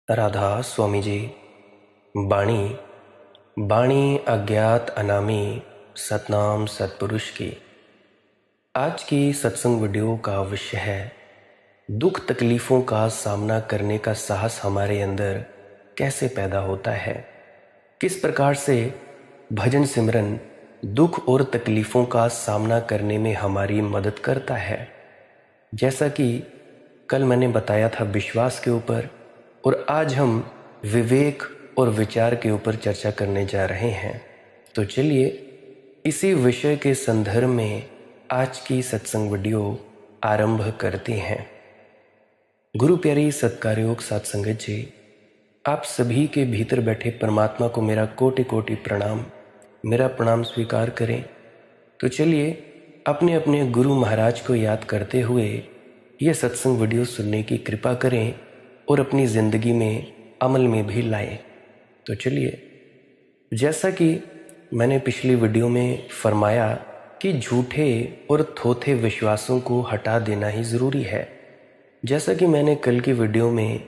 राधा स्वामी जी। बाणी बाणी अज्ञात अनामी सतनाम सतपुरुष की। आज की सत्संग वीडियो का विषय है दुख तकलीफ़ों का सामना करने का साहस हमारे अंदर कैसे पैदा होता है। किस प्रकार से भजन सिमरन दुख और तकलीफ़ों का सामना करने में हमारी मदद करता है। जैसा कि कल मैंने बताया था विश्वास के ऊपर, और आज हम विवेक और विचार के ऊपर चर्चा करने जा रहे हैं। तो चलिए इसी विषय के संदर्भ में आज की सत्संग वीडियो आरंभ करते हैं। गुरु प्यारी सत्कारयोग साथ संगत जी, आप सभी के भीतर बैठे परमात्मा को मेरा कोटि कोटि प्रणाम, मेरा प्रणाम स्वीकार करें। तो चलिए अपने अपने गुरु महाराज को याद करते हुए ये सत्संग वीडियो सुनने की कृपा करें और अपनी ज़िंदगी में अमल में भी लाएं। तो चलिए, जैसा कि मैंने पिछली वीडियो में फरमाया कि झूठे और थोथे विश्वासों को हटा देना ही ज़रूरी है। जैसा कि मैंने कल की वीडियो में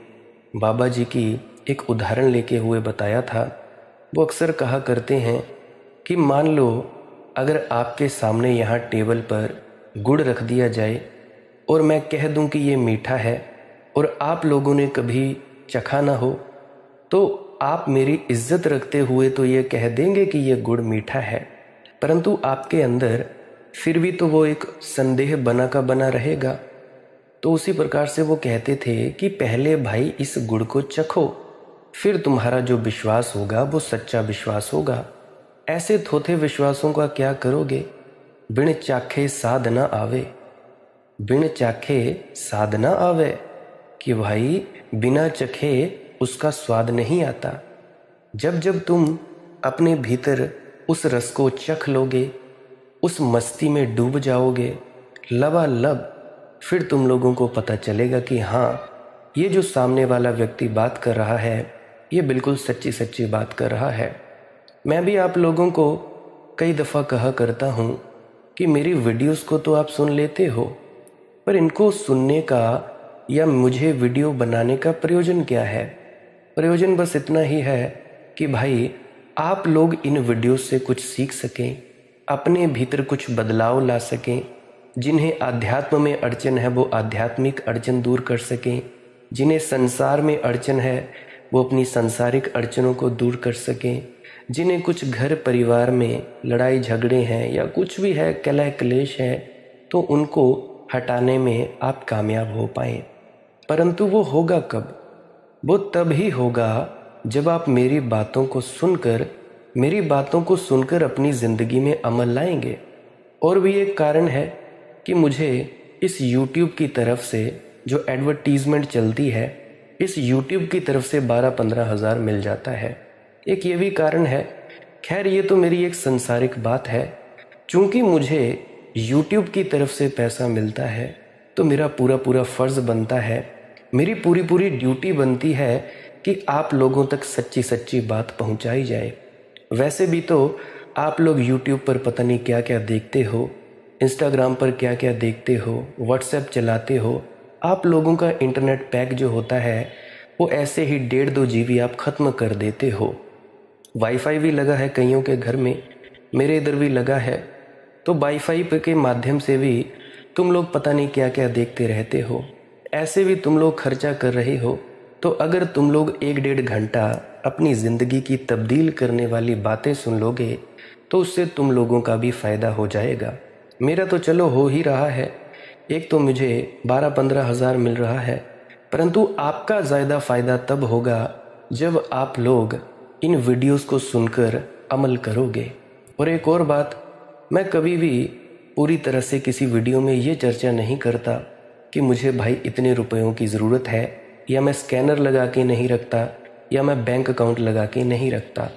बाबा जी की एक उदाहरण लेके हुए बताया था। वो अक्सर कहा करते हैं कि मान लो अगर आपके सामने यहाँ टेबल पर गुड़ रख दिया जाए और मैं कह दूं कि ये मीठा है और आप लोगों ने कभी चखा ना हो, तो आप मेरी इज्जत रखते हुए तो ये कह देंगे कि ये गुड़ मीठा है, परंतु आपके अंदर फिर भी तो वो एक संदेह बना का बना रहेगा। तो उसी प्रकार से वो कहते थे कि पहले भाई इस गुड़ को चखो, फिर तुम्हारा जो विश्वास होगा वो सच्चा विश्वास होगा। ऐसे थोथे विश्वासों का क्या करोगे। बिन चाखे साध न आवे, बिन चाखे साध न आवे, कि भाई बिना चखे उसका स्वाद नहीं आता। जब जब तुम अपने भीतर उस रस को चख लोगे, उस मस्ती में डूब जाओगे लबालब, फिर तुम लोगों को पता चलेगा कि हाँ, ये जो सामने वाला व्यक्ति बात कर रहा है ये बिल्कुल सच्ची सच्ची बात कर रहा है। मैं भी आप लोगों को कई दफ़ा कहा करता हूँ कि मेरी वीडियोस को तो आप सुन लेते हो, पर इनको सुनने का या मुझे वीडियो बनाने का प्रयोजन क्या है। प्रयोजन बस इतना ही है कि भाई आप लोग इन वीडियोस से कुछ सीख सकें, अपने भीतर कुछ बदलाव ला सकें। जिन्हें आध्यात्म में अड़चन है वो आध्यात्मिक अड़चन दूर कर सकें, जिन्हें संसार में अड़चन है वो अपनी सांसारिक अड़चनों को दूर कर सकें, जिन्हें कुछ घर परिवार में लड़ाई झगड़े हैं या कुछ भी है, कलह क्लेश है, तो उनको हटाने में आप कामयाब हो पाएँ। परंतु वो होगा कब? वो तब ही होगा जब आप मेरी बातों को सुनकर अपनी ज़िंदगी में अमल लाएंगे। और भी एक कारण है कि मुझे इस YouTube की तरफ से जो एडवर्टीज़मेंट चलती है, इस YouTube की तरफ से 12-15 हज़ार मिल जाता है। एक ये भी कारण है। खैर ये तो मेरी एक संसारिक बात है। चूँकि मुझे YouTube की तरफ से पैसा मिलता है तो मेरा पूरा पूरा फ़र्ज़ बनता है, मेरी पूरी पूरी ड्यूटी बनती है कि आप लोगों तक सच्ची सच्ची बात पहुंचाई जाए। वैसे भी तो आप लोग YouTube पर पता नहीं क्या क्या देखते हो, Instagram पर क्या क्या देखते हो, WhatsApp चलाते हो। आप लोगों का इंटरनेट पैक जो होता है वो ऐसे ही 1.5-2 GB आप ख़त्म कर देते हो। वाईफाई भी लगा है कईयों के घर में, मेरे इधर भी लगा है। तो वाईफाई के माध्यम से भी तुम लोग पता नहीं क्या क्या देखते रहते हो। ऐसे भी तुम लोग खर्चा कर रहे हो। तो अगर तुम लोग 1-1.5 घंटा अपनी ज़िंदगी की तब्दील करने वाली बातें सुन लोगे तो उससे तुम लोगों का भी फ़ायदा हो जाएगा। मेरा तो चलो हो ही रहा है, एक तो मुझे 12-15 हज़ार मिल रहा है, परंतु आपका ज़्यादा फ़ायदा तब होगा जब आप लोग इन वीडियोस को सुनकर अमल करोगे। और एक और बात, मैं कभी भी पूरी तरह से किसी वीडियो में ये चर्चा नहीं करता कि मुझे भाई इतने रुपयों की ज़रूरत है, या मैं स्कैनर लगा के नहीं रखता, या मैं बैंक अकाउंट लगा के नहीं रखता।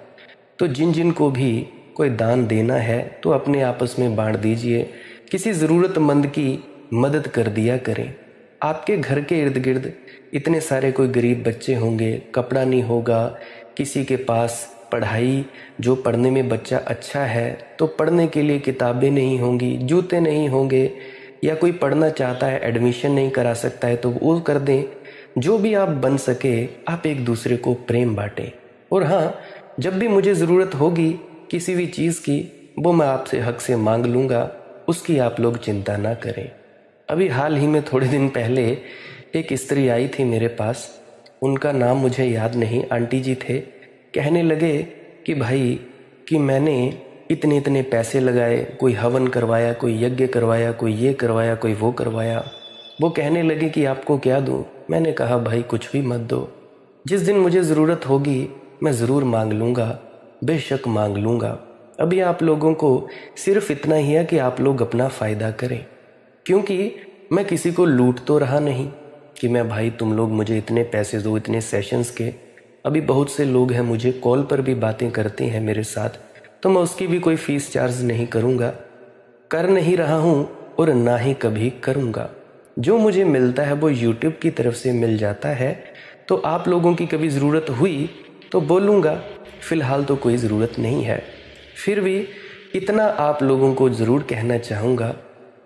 तो जिन जिन को भी कोई दान देना है तो अपने आपस में बांट दीजिए, किसी ज़रूरतमंद की मदद कर दिया करें। आपके घर के इर्द गिर्द इतने सारे कोई गरीब बच्चे होंगे, कपड़ा नहीं होगा, किसी के पास पढ़ाई जो पढ़ने में बच्चा अच्छा है तो पढ़ने के लिए किताबें नहीं होंगी, जूते नहीं होंगे, या कोई पढ़ना चाहता है एडमिशन नहीं करा सकता है तो वो कर दें। जो भी आप बन सके आप एक दूसरे को प्रेम बांटें। और हाँ, जब भी मुझे ज़रूरत होगी किसी भी चीज़ की, वो मैं आपसे हक से मांग लूँगा, उसकी आप लोग चिंता ना करें। अभी हाल ही में थोड़े दिन पहले एक स्त्री आई थी मेरे पास, उनका नाम मुझे याद नहीं, आंटी जी थे। कहने लगे कि भाई कि मैंने इतने इतने पैसे लगाए, कोई हवन करवाया, कोई यज्ञ करवाया, कोई ये करवाया, कोई वो करवाया। वो कहने लगे कि आपको क्या दूँ। मैंने कहा भाई कुछ भी मत दो, जिस दिन मुझे ज़रूरत होगी मैं ज़रूर मांग लूँगा, बेशक मांग लूँगा। अभी आप लोगों को सिर्फ इतना ही है कि आप लोग अपना फ़ायदा करें, क्योंकि मैं किसी को लूट तो रहा नहीं कि मैं भाई तुम लोग मुझे इतने पैसे दो, इतने सेशंस के। अभी बहुत से लोग हैं मुझे कॉल पर भी बातें करते हैं मेरे साथ, तो मैं उसकी भी कोई फ़ीस चार्ज नहीं करूँगा, कर नहीं रहा हूँ और ना ही कभी करूँगा। जो मुझे मिलता है वो यूट्यूब की तरफ से मिल जाता है। तो आप लोगों की कभी ज़रूरत हुई तो बोलूँगा, फ़िलहाल तो कोई ज़रूरत नहीं है। फिर भी इतना आप लोगों को ज़रूर कहना चाहूँगा,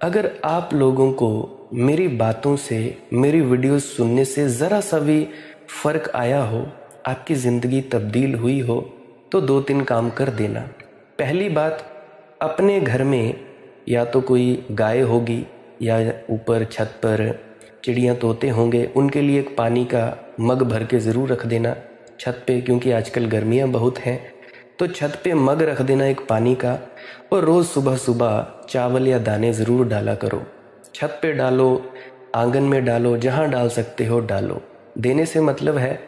अगर आप लोगों को मेरी बातों से, मेरी वीडियोस सुनने से ज़रा सा भी फ़र्क आया हो, आपकी ज़िंदगी तब्दील हुई हो, तो 2-3 काम कर देना। पहली बात, अपने घर में या तो कोई गाय होगी या ऊपर छत पर चिड़ियाँ तोते होंगे, उनके लिए एक पानी का मग भर के ज़रूर रख देना छत पे, क्योंकि आजकल गर्मियाँ बहुत हैं। तो छत पे मग रख देना एक पानी का, और रोज़ सुबह सुबह चावल या दाने ज़रूर डाला करो। छत पे डालो, आंगन में डालो, जहाँ डाल सकते हो डालो। देने से मतलब है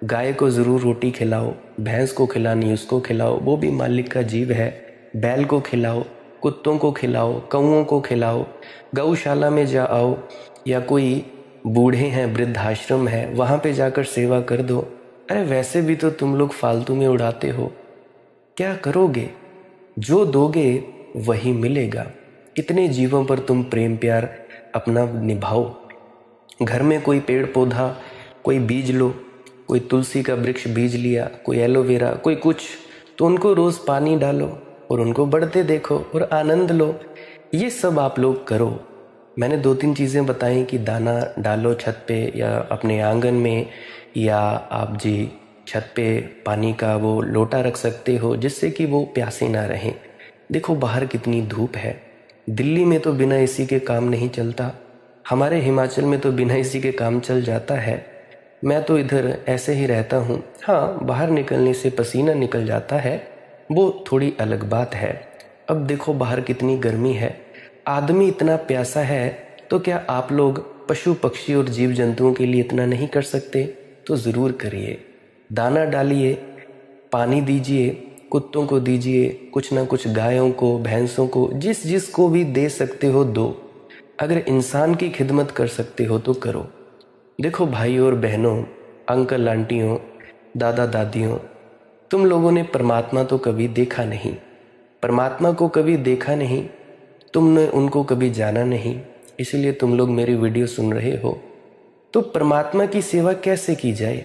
गाय को ज़रूर रोटी खिलाओ, भैंस को खिलानी उसको खिलाओ, वो भी मालिक का जीव है। बैल को खिलाओ, कुत्तों को खिलाओ, कौओं को खिलाओ, गौशाला में जाओ, या कोई बूढ़े हैं वृद्धाश्रम है वहाँ पे जाकर सेवा कर दो। अरे वैसे भी तो तुम लोग फालतू में उड़ाते हो, क्या करोगे? जो दोगे वही मिलेगा। कितने जीवों पर तुम प्रेम प्यार अपना निभाओ। घर में कोई पेड़ पौधा, कोई बीज लो, कोई तुलसी का वृक्ष बीज लिया, कोई एलोवेरा, कोई कुछ, तो उनको रोज़ पानी डालो और उनको बढ़ते देखो और आनंद लो। ये सब आप लोग करो। मैंने 2-3 चीज़ें बताई कि दाना डालो छत पे या अपने आंगन में, या आप जी छत पे पानी का वो लोटा रख सकते हो जिससे कि वो प्यासे ना रहें। देखो बाहर कितनी धूप है, दिल्ली में तो बिना एसी के काम नहीं चलता, हमारे हिमाचल में तो बिना एसी के काम चल जाता है। मैं तो इधर ऐसे ही रहता हूँ। हाँ, बाहर निकलने से पसीना निकल जाता है, वो थोड़ी अलग बात है। अब देखो बाहर कितनी गर्मी है, आदमी इतना प्यासा है, तो क्या आप लोग पशु पक्षी और जीव जंतुओं के लिए इतना नहीं कर सकते? तो ज़रूर करिए। दाना डालिए, पानी दीजिए, कुत्तों को दीजिए, कुछ ना कुछ गायों को, भैंसों को, जिस जिस को भी दे सकते हो दो। अगर इंसान की खिदमत कर सकते हो तो करो। देखो भाइयों और बहनों, अंकल आंटियों, दादा दादियों, तुम लोगों ने परमात्मा तो कभी देखा नहीं, परमात्मा को कभी देखा नहीं, तुमने उनको कभी जाना नहीं, इसलिए तुम लोग मेरी वीडियो सुन रहे हो। तो परमात्मा की सेवा कैसे की जाए?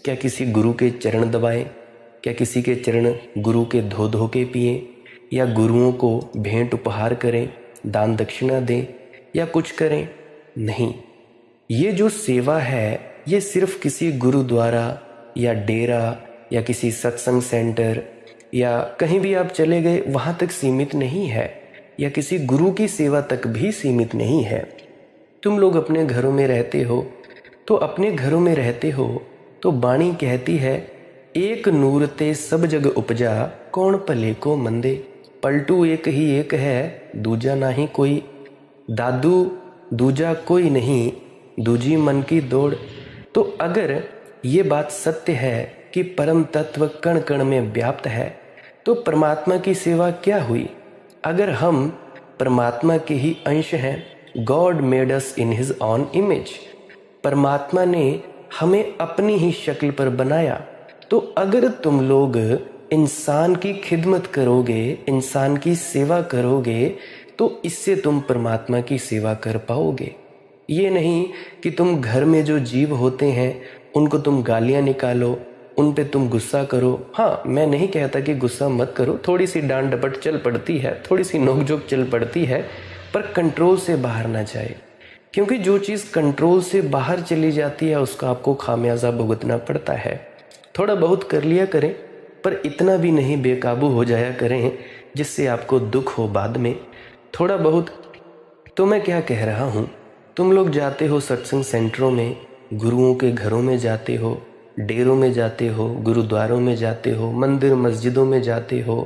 क्या किसी गुरु के चरण दबाएं? क्या किसी के चरण गुरु के धो धो के पिएं? या गुरुओं को भेंट उपहार करें, दान दक्षिणा दें, या कुछ करें? नहीं, ये जो सेवा है ये सिर्फ किसी गुरु द्वारा या डेरा या किसी सत्संग सेंटर या कहीं भी आप चले गए वहाँ तक सीमित नहीं है, या किसी गुरु की सेवा तक भी सीमित नहीं है। तुम लोग अपने घरों में रहते हो, तो अपने घरों में रहते हो तो बाणी कहती है, एक नूर ते सब जग उपजा, कौन भले को मंदे। पलटू एक ही एक है, दूजा ना ही कोई, दादू दूजा कोई नहीं, दूजी मन की दौड़। तो अगर ये बात सत्य है कि परम तत्व कण कण में व्याप्त है, तो परमात्मा की सेवा क्या हुई? अगर हम परमात्मा के ही अंश हैं, God made us in his on image, परमात्मा ने हमें अपनी ही शक्ल पर बनाया। तो अगर तुम लोग इंसान की खिदमत करोगे, इंसान की सेवा करोगे, तो इससे तुम परमात्मा की सेवा कर पाओगे। ये नहीं कि तुम घर में जो जीव होते हैं उनको तुम गालियाँ निकालो, उन पे तुम गुस्सा करो। हाँ, मैं नहीं कहता कि गुस्सा मत करो, थोड़ी सी डांट डपट चल पड़ती है, थोड़ी सी नोकझोंक चल पड़ती है, पर कंट्रोल से बाहर ना जाए। क्योंकि जो चीज़ कंट्रोल से बाहर चली जाती है उसका आपको खामियाजा भुगतना पड़ता है। थोड़ा बहुत कर लिया करें, पर इतना भी नहीं बेकाबू हो जाया करें जिससे आपको दुख हो बाद में। थोड़ा बहुत। तो मैं क्या कह रहा हूँ, तुम लोग जाते हो सत्संग सेंटरों में, गुरुओं के घरों में जाते हो, डेरों में जाते हो, गुरुद्वारों में जाते हो, मंदिर मस्जिदों में जाते हो,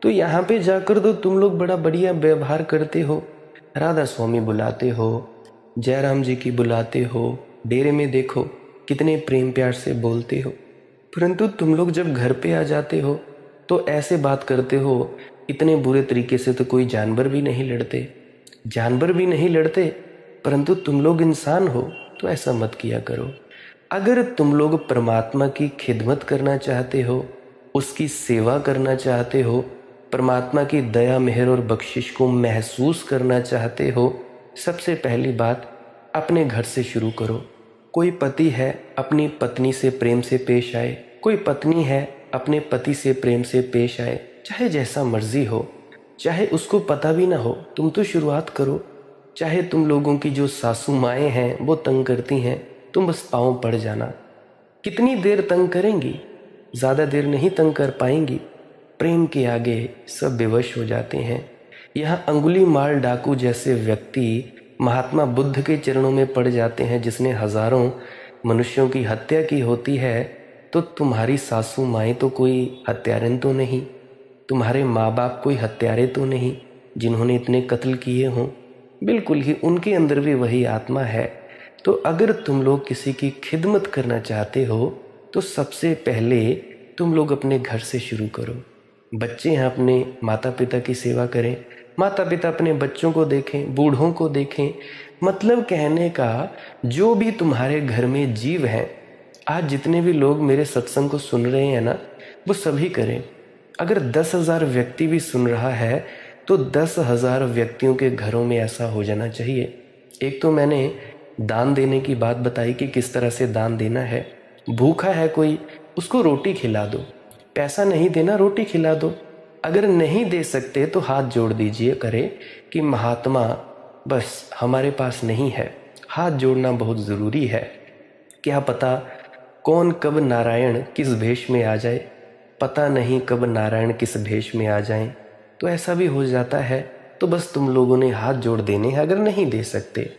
तो यहाँ पे जाकर तो तुम लोग बड़ा बढ़िया व्यवहार करते हो, राधा स्वामी बुलाते हो, जयराम जी की बुलाते हो, डेरे में देखो कितने प्रेम प्यार से बोलते हो। परंतु तुम लोग जब घर पे आ जाते हो तो ऐसे बात करते हो, इतने बुरे तरीके से तो कोई जानवर भी नहीं लड़ते, जानवर भी नहीं लड़ते, परंतु तुम लोग इंसान हो तो ऐसा मत किया करो। अगर तुम लोग परमात्मा की खिदमत करना चाहते हो, उसकी सेवा करना चाहते हो, परमात्मा की दया मेहर और बख्शिश को महसूस करना चाहते हो, सबसे पहली बात अपने घर से शुरू करो। कोई पति है अपनी पत्नी से प्रेम से पेश आए, कोई पत्नी है अपने पति से प्रेम से पेश आए, चाहे जैसा मर्जी हो, चाहे उसको पता भी ना हो, तुम तो शुरुआत करो। चाहे तुम लोगों की जो सासू माएँ हैं वो तंग करती हैं, तुम बस पाँव पड़ जाना। कितनी देर तंग करेंगी, ज़्यादा देर नहीं तंग कर पाएंगी। प्रेम के आगे सब बेवश हो जाते हैं। यहाँ अंगुली माल डाकू जैसे व्यक्ति महात्मा बुद्ध के चरणों में पड़ जाते हैं, जिसने हजारों मनुष्यों की हत्या की होती है। तो तुम्हारी सासू माएँ तो कोई हत्यारन तो नहीं, तुम्हारे माँ बाप कोई हत्यारे तो नहीं जिन्होंने इतने कत्ल किए हों, बिल्कुल ही उनके अंदर भी वही आत्मा है। तो अगर तुम लोग किसी की खिदमत करना चाहते हो तो सबसे पहले तुम लोग अपने घर से शुरू करो। बच्चे हैं अपने माता पिता की सेवा करें, माता पिता अपने बच्चों को देखें, बूढ़ों को देखें। मतलब कहने का, जो भी तुम्हारे घर में जीव हैं, आज जितने भी लोग मेरे सत्संग को सुन रहे हैं ना, वो सभी करें। अगर 10,000 व्यक्ति भी सुन रहा है तो 10,000 व्यक्तियों के घरों में ऐसा हो जाना चाहिए। एक तो मैंने दान देने की बात बताई कि किस तरह से दान देना है। भूखा है कोई, उसको रोटी खिला दो, पैसा नहीं देना, रोटी खिला दो। अगर नहीं दे सकते तो हाथ जोड़ दीजिए करे कि महात्मा बस हमारे पास नहीं है। हाथ जोड़ना बहुत ज़रूरी है। क्या पता कौन कब नारायण किस भेष में आ जाए, पता नहीं कब नारायण किस भेष में आ जाए, तो ऐसा भी हो जाता है। तो बस तुम लोगों ने हाथ जोड़ देने हैं। अगर नहीं दे सकते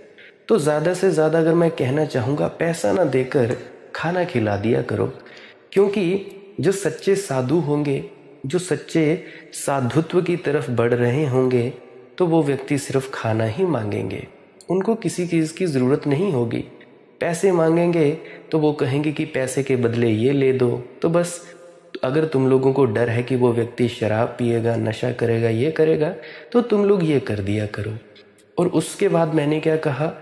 तो ज़्यादा से ज़्यादा, अगर मैं कहना चाहूँगा, पैसा ना देकर खाना खिला दिया करो। क्योंकि जो सच्चे साधु होंगे, जो सच्चे साधुत्व की तरफ बढ़ रहे होंगे, तो वो व्यक्ति सिर्फ खाना ही मांगेंगे, उनको किसी चीज़ की ज़रूरत नहीं होगी। पैसे मांगेंगे तो वो कहेंगे कि पैसे के बदले ये ले दो। तो बस अगर तुम लोगों को डर है कि वो व्यक्ति शराब पिएगा, नशा करेगा, ये करेगा, तो तुम लोग ये कर दिया करो। और उसके बाद मैंने क्या कहा,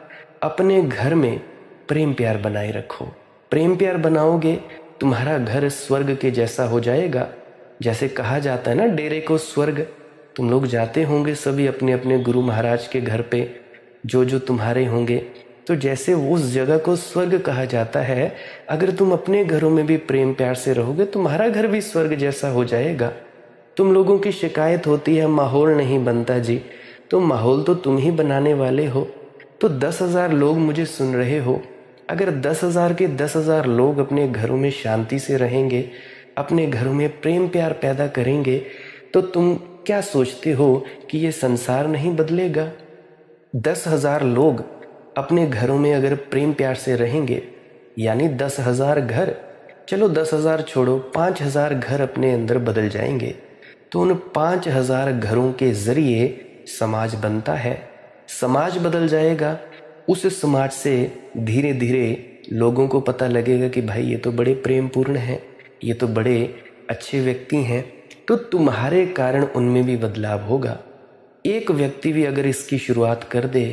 अपने घर में प्रेम प्यार बनाए रखो। प्रेम प्यार बनाओगे, तुम्हारा घर स्वर्ग के जैसा हो जाएगा। जैसे कहा जाता है ना, डेरे को स्वर्ग। तुम लोग जाते होंगे सभी अपने अपने गुरु महाराज के घर पे, जो तुम्हारे होंगे, तो जैसे उस जगह को स्वर्ग कहा जाता है, अगर तुम अपने घरों में भी प्रेम प्यार से रहोगे, तुम्हारा घर भी स्वर्ग जैसा हो जाएगा। तुम लोगों की शिकायत होती है माहौल नहीं बनता जी, तो माहौल तो तुम ही बनाने वाले हो। तो 10,000 लोग मुझे सुन रहे हो, अगर 10,000 के 10,000 लोग अपने घरों में शांति से रहेंगे, अपने घरों में प्रेम प्यार पैदा करेंगे, तो तुम क्या सोचते हो कि ये संसार नहीं बदलेगा? 10,000 लोग अपने घरों में अगर प्रेम प्यार से रहेंगे, यानी 10,000 घर, चलो 10,000 छोड़ो, 5,000 घर अपने अंदर बदल जाएंगे। तो उन 5,000 घरों के जरिए समाज बनता है। समाज बदल जाएगा। उस समाज से धीरे धीरे लोगों को पता लगेगा कि भाई ये तो बड़े प्रेम पूर्ण हैं, ये तो बड़े अच्छे व्यक्ति हैं। तो तुम्हारे कारण उनमें भी बदलाव होगा। एक व्यक्ति भी अगर इसकी शुरुआत कर दे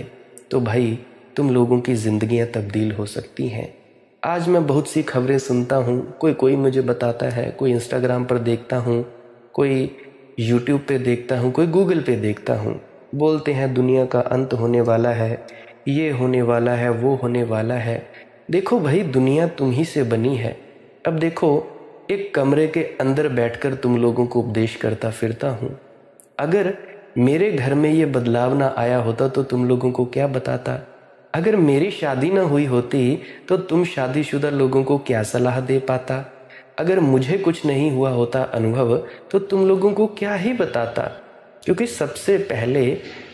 तो भाई तुम लोगों की ज़िंदगियां तब्दील हो सकती हैं। आज मैं बहुत सी खबरें सुनता हूँ, कोई मुझे बताता है, कोई इंस्टाग्राम पर देखता हूँ, कोई यूट्यूब पे देखता हूँ, कोई गूगल पे देखता हूँ। बोलते हैं दुनिया का अंत होने वाला है, ये होने वाला है, वो होने वाला है। देखो भाई, दुनिया तुम ही से बनी है। अब देखो, एक कमरे के अंदर बैठकर तुम लोगों को उपदेश करता फिरता हूँ। अगर मेरे घर में ये बदलाव ना आया होता तो तुम लोगों को क्या बताता? अगर मेरी शादी ना हुई होती तो तुम शादीशुदा लोगों को क्या सलाह दे पाता? अगर मुझे कुछ नहीं हुआ होता अनुभव तो तुम लोगों को क्या ही बताता? क्योंकि सबसे पहले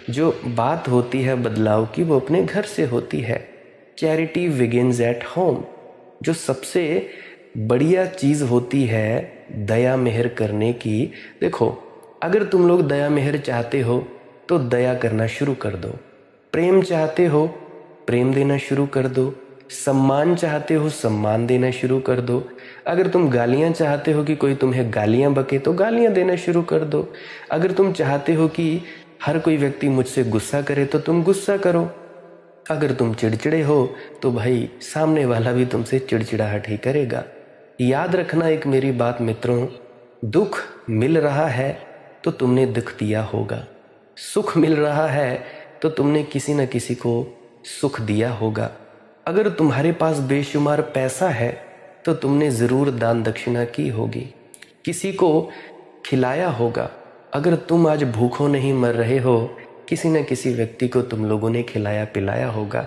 जो बात होती है बदलाव की वो अपने घर से होती है। Charity begins at home. जो सबसे बढ़िया चीज़ होती है दया मेहर करने की, देखो अगर तुम लोग दया मेहर चाहते हो तो दया करना शुरू कर दो। प्रेम चाहते हो प्रेम देना शुरू कर दो। सम्मान चाहते हो सम्मान देना शुरू कर दो। अगर तुम गालियाँ चाहते हो कि कोई तुम्हें गालियाँ बके तो गालियाँ देना शुरू कर दो। अगर तुम चाहते हो कि हर कोई व्यक्ति मुझसे गुस्सा करे तो तुम गुस्सा करो। अगर तुम चिड़चिड़े हो तो भाई सामने वाला भी तुमसे चिड़चिड़ाहट ही करेगा। याद रखना एक मेरी बात मित्रों, दुख मिल रहा है तो तुमने दुख दिया होगा, सुख मिल रहा है तो तुमने किसी न किसी को सुख दिया होगा। अगर तुम्हारे पास बेशुमार पैसा है तो तुमने ज़रूर दान दक्षिणा की होगी, किसी को खिलाया होगा। अगर तुम आज भूखों नहीं मर रहे हो, किसी न किसी व्यक्ति को तुम लोगों ने खिलाया पिलाया होगा।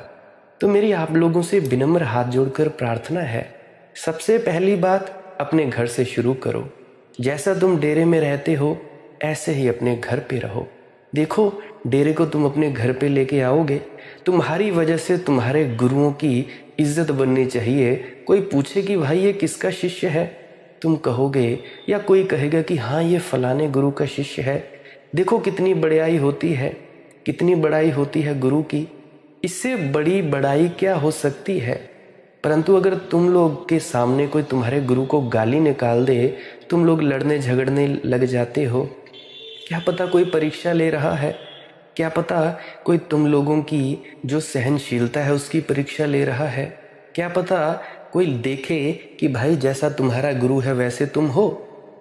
तो मेरी आप लोगों से विनम्र हाथ जोड़कर प्रार्थना है, सबसे पहली बात अपने घर से शुरू करो। जैसा तुम डेरे में रहते हो ऐसे ही अपने घर पे रहो। देखो डेरे को तुम अपने घर पे लेके आओगे, तुम्हारी वजह से तुम्हारे गुरुओं की इज्जत बननी चाहिए। कोई पूछे कि भाई ये किसका शिष्य है, तुम कहोगे या कोई कहेगा कि हाँ ये फलाने गुरु का शिष्य है। देखो कितनी बड़ाई होती है, कितनी बड़ाई होती है गुरु की। इससे बड़ी बड़ाई क्या हो सकती है? परंतु अगर तुम लोग के सामने कोई तुम्हारे गुरु को गाली निकाल दे, तुम लोग लड़ने झगड़ने लग जाते हो। क्या पता कोई परीक्षा ले रहा है, क्या पता कोई तुम लोगों की जो सहनशीलता है उसकी परीक्षा ले रहा है। क्या पता कोई देखे कि भाई जैसा तुम्हारा गुरु है वैसे तुम हो,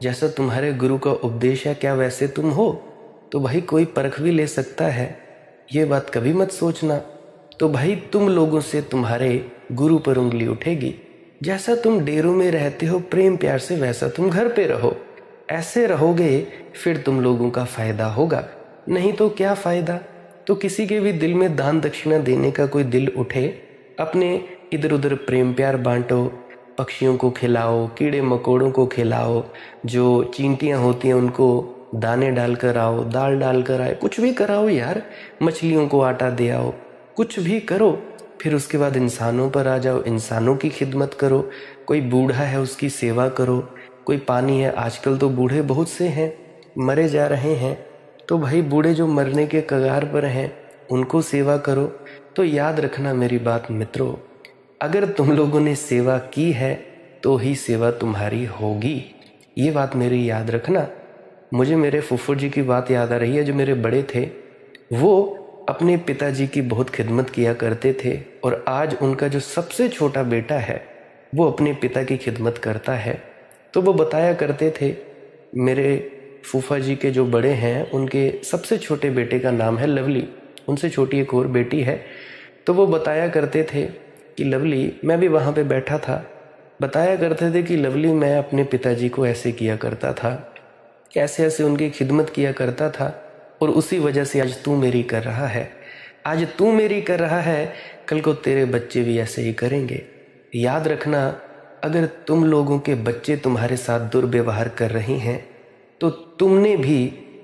जैसा तुम्हारे गुरु का उपदेश है क्या वैसे तुम हो। तो भाई कोई परख भी ले सकता है, ये बात कभी मत सोचना। तो भाई तुम लोगों से तुम्हारे गुरु पर उंगली उठेगी। जैसा तुम डेरों में रहते हो प्रेम प्यार से, वैसा तुम घर पे रहो। ऐसे रहोगे फिर तुम लोगों का फायदा होगा, नहीं तो क्या फायदा। तो किसी के भी दिल में दान दक्षिणा देने का कोई दिल उठे, अपने इधर उधर प्रेम प्यार बांटो, पक्षियों को खिलाओ, कीड़े मकोड़ों को खिलाओ, जो चींटियाँ होती हैं उनको दाने डाल कर आओ, दाल डाल कर आए, कुछ भी कराओ यार, मछलियों को आटा दे आओ, कुछ भी करो। फिर उसके बाद इंसानों पर आ जाओ, इंसानों की खिदमत करो। कोई बूढ़ा है उसकी सेवा करो, कोई पानी है, आजकल तो बूढ़े बहुत से हैं मरे जा रहे हैं, तो भाई बूढ़े जो मरने के कगार पर हैं उनको सेवा करो। तो याद रखना मेरी बात मित्रों, अगर तुम लोगों ने सेवा की है तो ही सेवा तुम्हारी होगी, ये बात मेरी याद रखना। मुझे मेरे फुफ्फड़ जी की बात याद आ रही है, जो मेरे बड़े थे वो अपने पिताजी की बहुत खिदमत किया करते थे, और आज उनका जो सबसे छोटा बेटा है वो अपने पिता की खिदमत करता है। तो वो बताया करते थे, मेरे फूफा जी के जो बड़े हैं उनके सबसे छोटे बेटे का नाम है लवली, उनसे छोटी एक और बेटी है। तो वो बताया करते थे कि लवली, मैं भी वहाँ पे बैठा था, बताया करते थे कि लवली मैं अपने पिताजी को ऐसे किया करता था, ऐसे ऐसे उनकी खिदमत किया करता था, और उसी वजह से आज तू मेरी कर रहा है। आज तू मेरी कर रहा है, कल को तेरे बच्चे भी ऐसे ही करेंगे। याद रखना, अगर तुम लोगों के बच्चे तुम्हारे साथ दुर्व्यवहार कर रहे हैं तो तुमने भी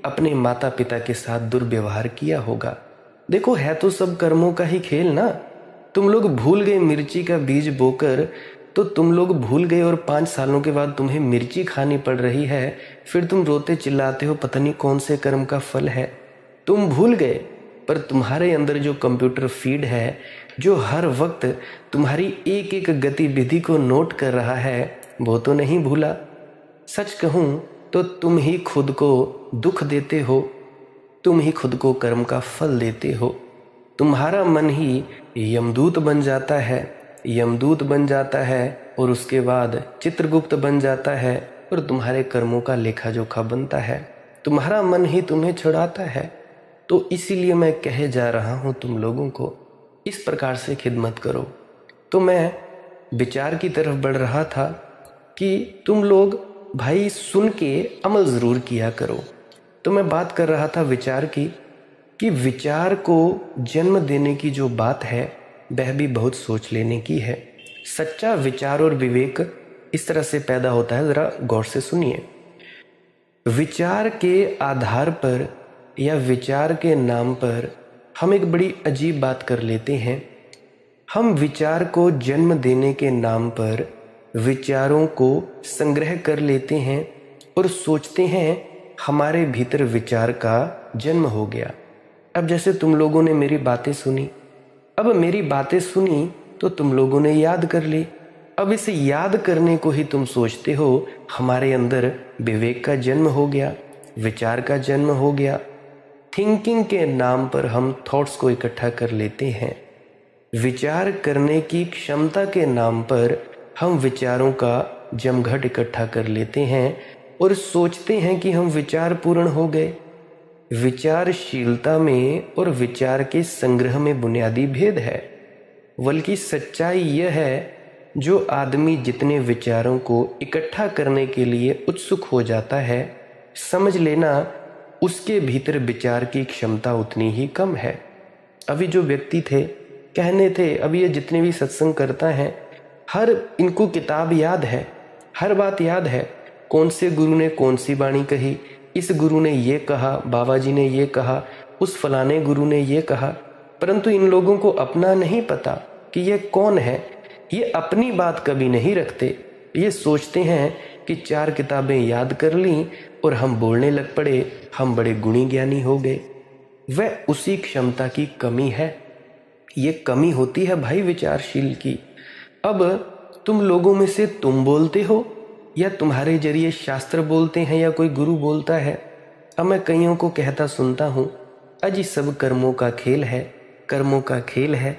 अपने माता पिता के साथ दुर्व्यवहार किया होगा। देखो है तो सब कर्मों का ही खेल ना। तुम लोग भूल गए मिर्ची का बीज बोकर, तो तुम लोग भूल गए और 5 सालों के बाद तुम्हें मिर्ची खानी पड़ रही है, फिर तुम रोते चिल्लाते हो पता नहीं कौन से कर्म का फल है। तुम भूल गए, पर तुम्हारे अंदर जो कंप्यूटर फीड है, जो हर वक्त तुम्हारी एक एक गतिविधि को नोट कर रहा है, वो तो नहीं भूला। सच कहूँ तो तुम ही खुद को दुख देते हो, तुम ही खुद को कर्म का फल देते हो। तुम्हारा मन ही यमदूत बन जाता है, यमदूत बन जाता है, और उसके बाद चित्रगुप्त बन जाता है, और तुम्हारे कर्मों का लेखा जोखा बनता है। तुम्हारा मन ही तुम्हें छुड़ाता है। तो इसीलिए मैं कहे जा रहा हूँ तुम लोगों को, इस प्रकार से खिदमत करो। तो मैं विचार की तरफ बढ़ रहा था कि तुम लोग भाई सुन के अमल ज़रूर किया करो। तो मैं बात कर रहा था विचार की, कि विचार को जन्म देने की जो बात है वह भी बहुत सोच लेने की है। सच्चा विचार और विवेक इस तरह से पैदा होता है, ज़रा गौर से सुनिए। विचार के आधार पर या विचार के नाम पर हम एक बड़ी अजीब बात कर लेते हैं। हम विचार को जन्म देने के नाम पर विचारों को संग्रह कर लेते हैं और सोचते हैं हमारे भीतर विचार का जन्म हो गया। अब जैसे तुम लोगों ने मेरी बातें सुनी, अब मेरी बातें सुनी तो तुम लोगों ने याद कर ली। अब इस याद करने को ही तुम सोचते हो हमारे अंदर विवेक का जन्म हो गया, विचार का जन्म हो गया। थिंकिंग के नाम पर हम थॉट्स को इकट्ठा कर लेते हैं। विचार करने की क्षमता के नाम पर हम विचारों का जमघट इकट्ठा कर लेते हैं और सोचते हैं कि हम विचार पूर्ण हो गए। विचारशीलता में और विचार के संग्रह में बुनियादी भेद है। बल्कि सच्चाई यह है, जो आदमी जितने विचारों को इकट्ठा करने के लिए उत्सुक हो जाता है, समझ लेना उसके भीतर विचार की क्षमता उतनी ही कम है। अभी जो व्यक्ति थे, कहने थे, अभी ये जितने भी सत्संग करता है, हर इनको किताब याद है, हर बात याद है, कौन से गुरु ने कौन सी वाणी कही, इस गुरु ने ये कहा, बाबा जी ने ये कहा, उस फलाने गुरु ने ये कहा। परंतु इन लोगों को अपना नहीं पता कि ये कौन है। ये अपनी बात कभी नहीं रखते। ये सोचते हैं कि 4 किताबें याद कर लीं और हम बोलने लग पड़े, हम बड़े गुणी ज्ञानी हो गए। वह उसी क्षमता की कमी है। ये कमी होती है भाई विचारशील की। अब तुम लोगों में से तुम बोलते हो या तुम्हारे जरिए शास्त्र बोलते हैं या कोई गुरु बोलता है। अब मैं कईयों को कहता सुनता हूँ, अजी सब कर्मों का खेल है, कर्मों का खेल है।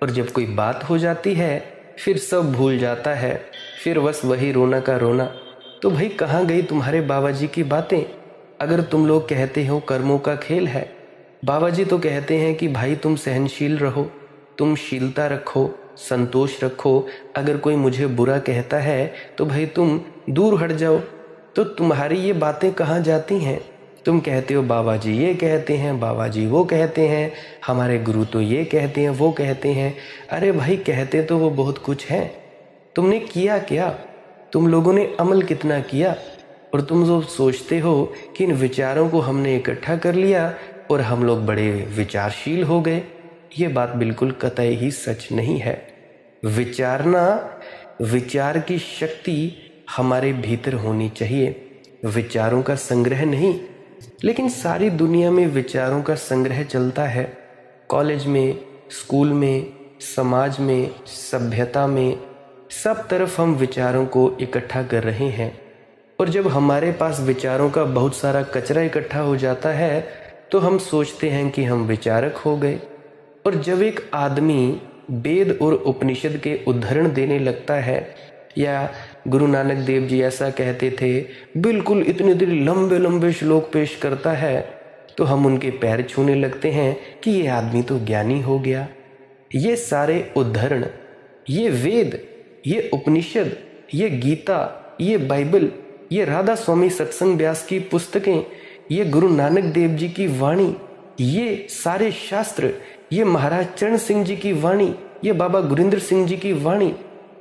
और जब कोई बात हो जाती है फिर सब भूल जाता है, फिर बस वही रोना का रोना। तो भाई कहाँ गई तुम्हारे बाबा जी की बातें? अगर तुम लोग कहते हो कर्मों का खेल है, बाबा जी तो कहते हैं कि भाई तुम सहनशील रहो, तुम शीलता रखो, संतोष रखो। अगर कोई मुझे बुरा कहता है तो भाई तुम दूर हट जाओ। तो तुम्हारी ये बातें कहाँ जाती हैं? तुम कहते हो बाबा जी ये कहते हैं, बाबा जी वो कहते हैं, हमारे गुरु तो ये कहते हैं, वो कहते हैं। अरे भाई कहते तो वो बहुत कुछ है, तुमने किया क्या? तुम लोगों ने अमल कितना किया? और तुम जो सोचते हो कि इन विचारों को हमने इकट्ठा कर लिया और हम लोग बड़े विचारशील हो गए, ये बात बिल्कुल कतई ही सच नहीं है। विचारना, विचार की शक्ति हमारे भीतर होनी चाहिए, विचारों का संग्रह नहीं। लेकिन सारी दुनिया में विचारों का संग्रह चलता है। कॉलेज में, स्कूल में, समाज में, सभ्यता में, सब तरफ हम विचारों को इकट्ठा कर रहे हैं। और जब हमारे पास विचारों का बहुत सारा कचरा इकट्ठा हो जाता है तो हम सोचते हैं कि हम विचारक हो गए। और जब एक आदमी वेद और उपनिषद के उद्धरण देने लगता है, या गुरु नानक देव जी ऐसा कहते थे, बिल्कुल इतने लंबे लंबे श्लोक पेश करता है, तो हम उनके पैर छूने लगते हैं कि ये आदमी तो ज्ञानी हो गया। ये सारे उद्धरण, ये वेद, ये उपनिषद, ये गीता, ये बाइबल, ये राधा स्वामी सत्संग व्यास की पुस्तकें, ये गुरु नानक देव जी की वाणी, ये सारे शास्त्र, ये महाराज चरण सिंह जी की वाणी, ये बाबा गुरिंदर सिंह जी की वाणी,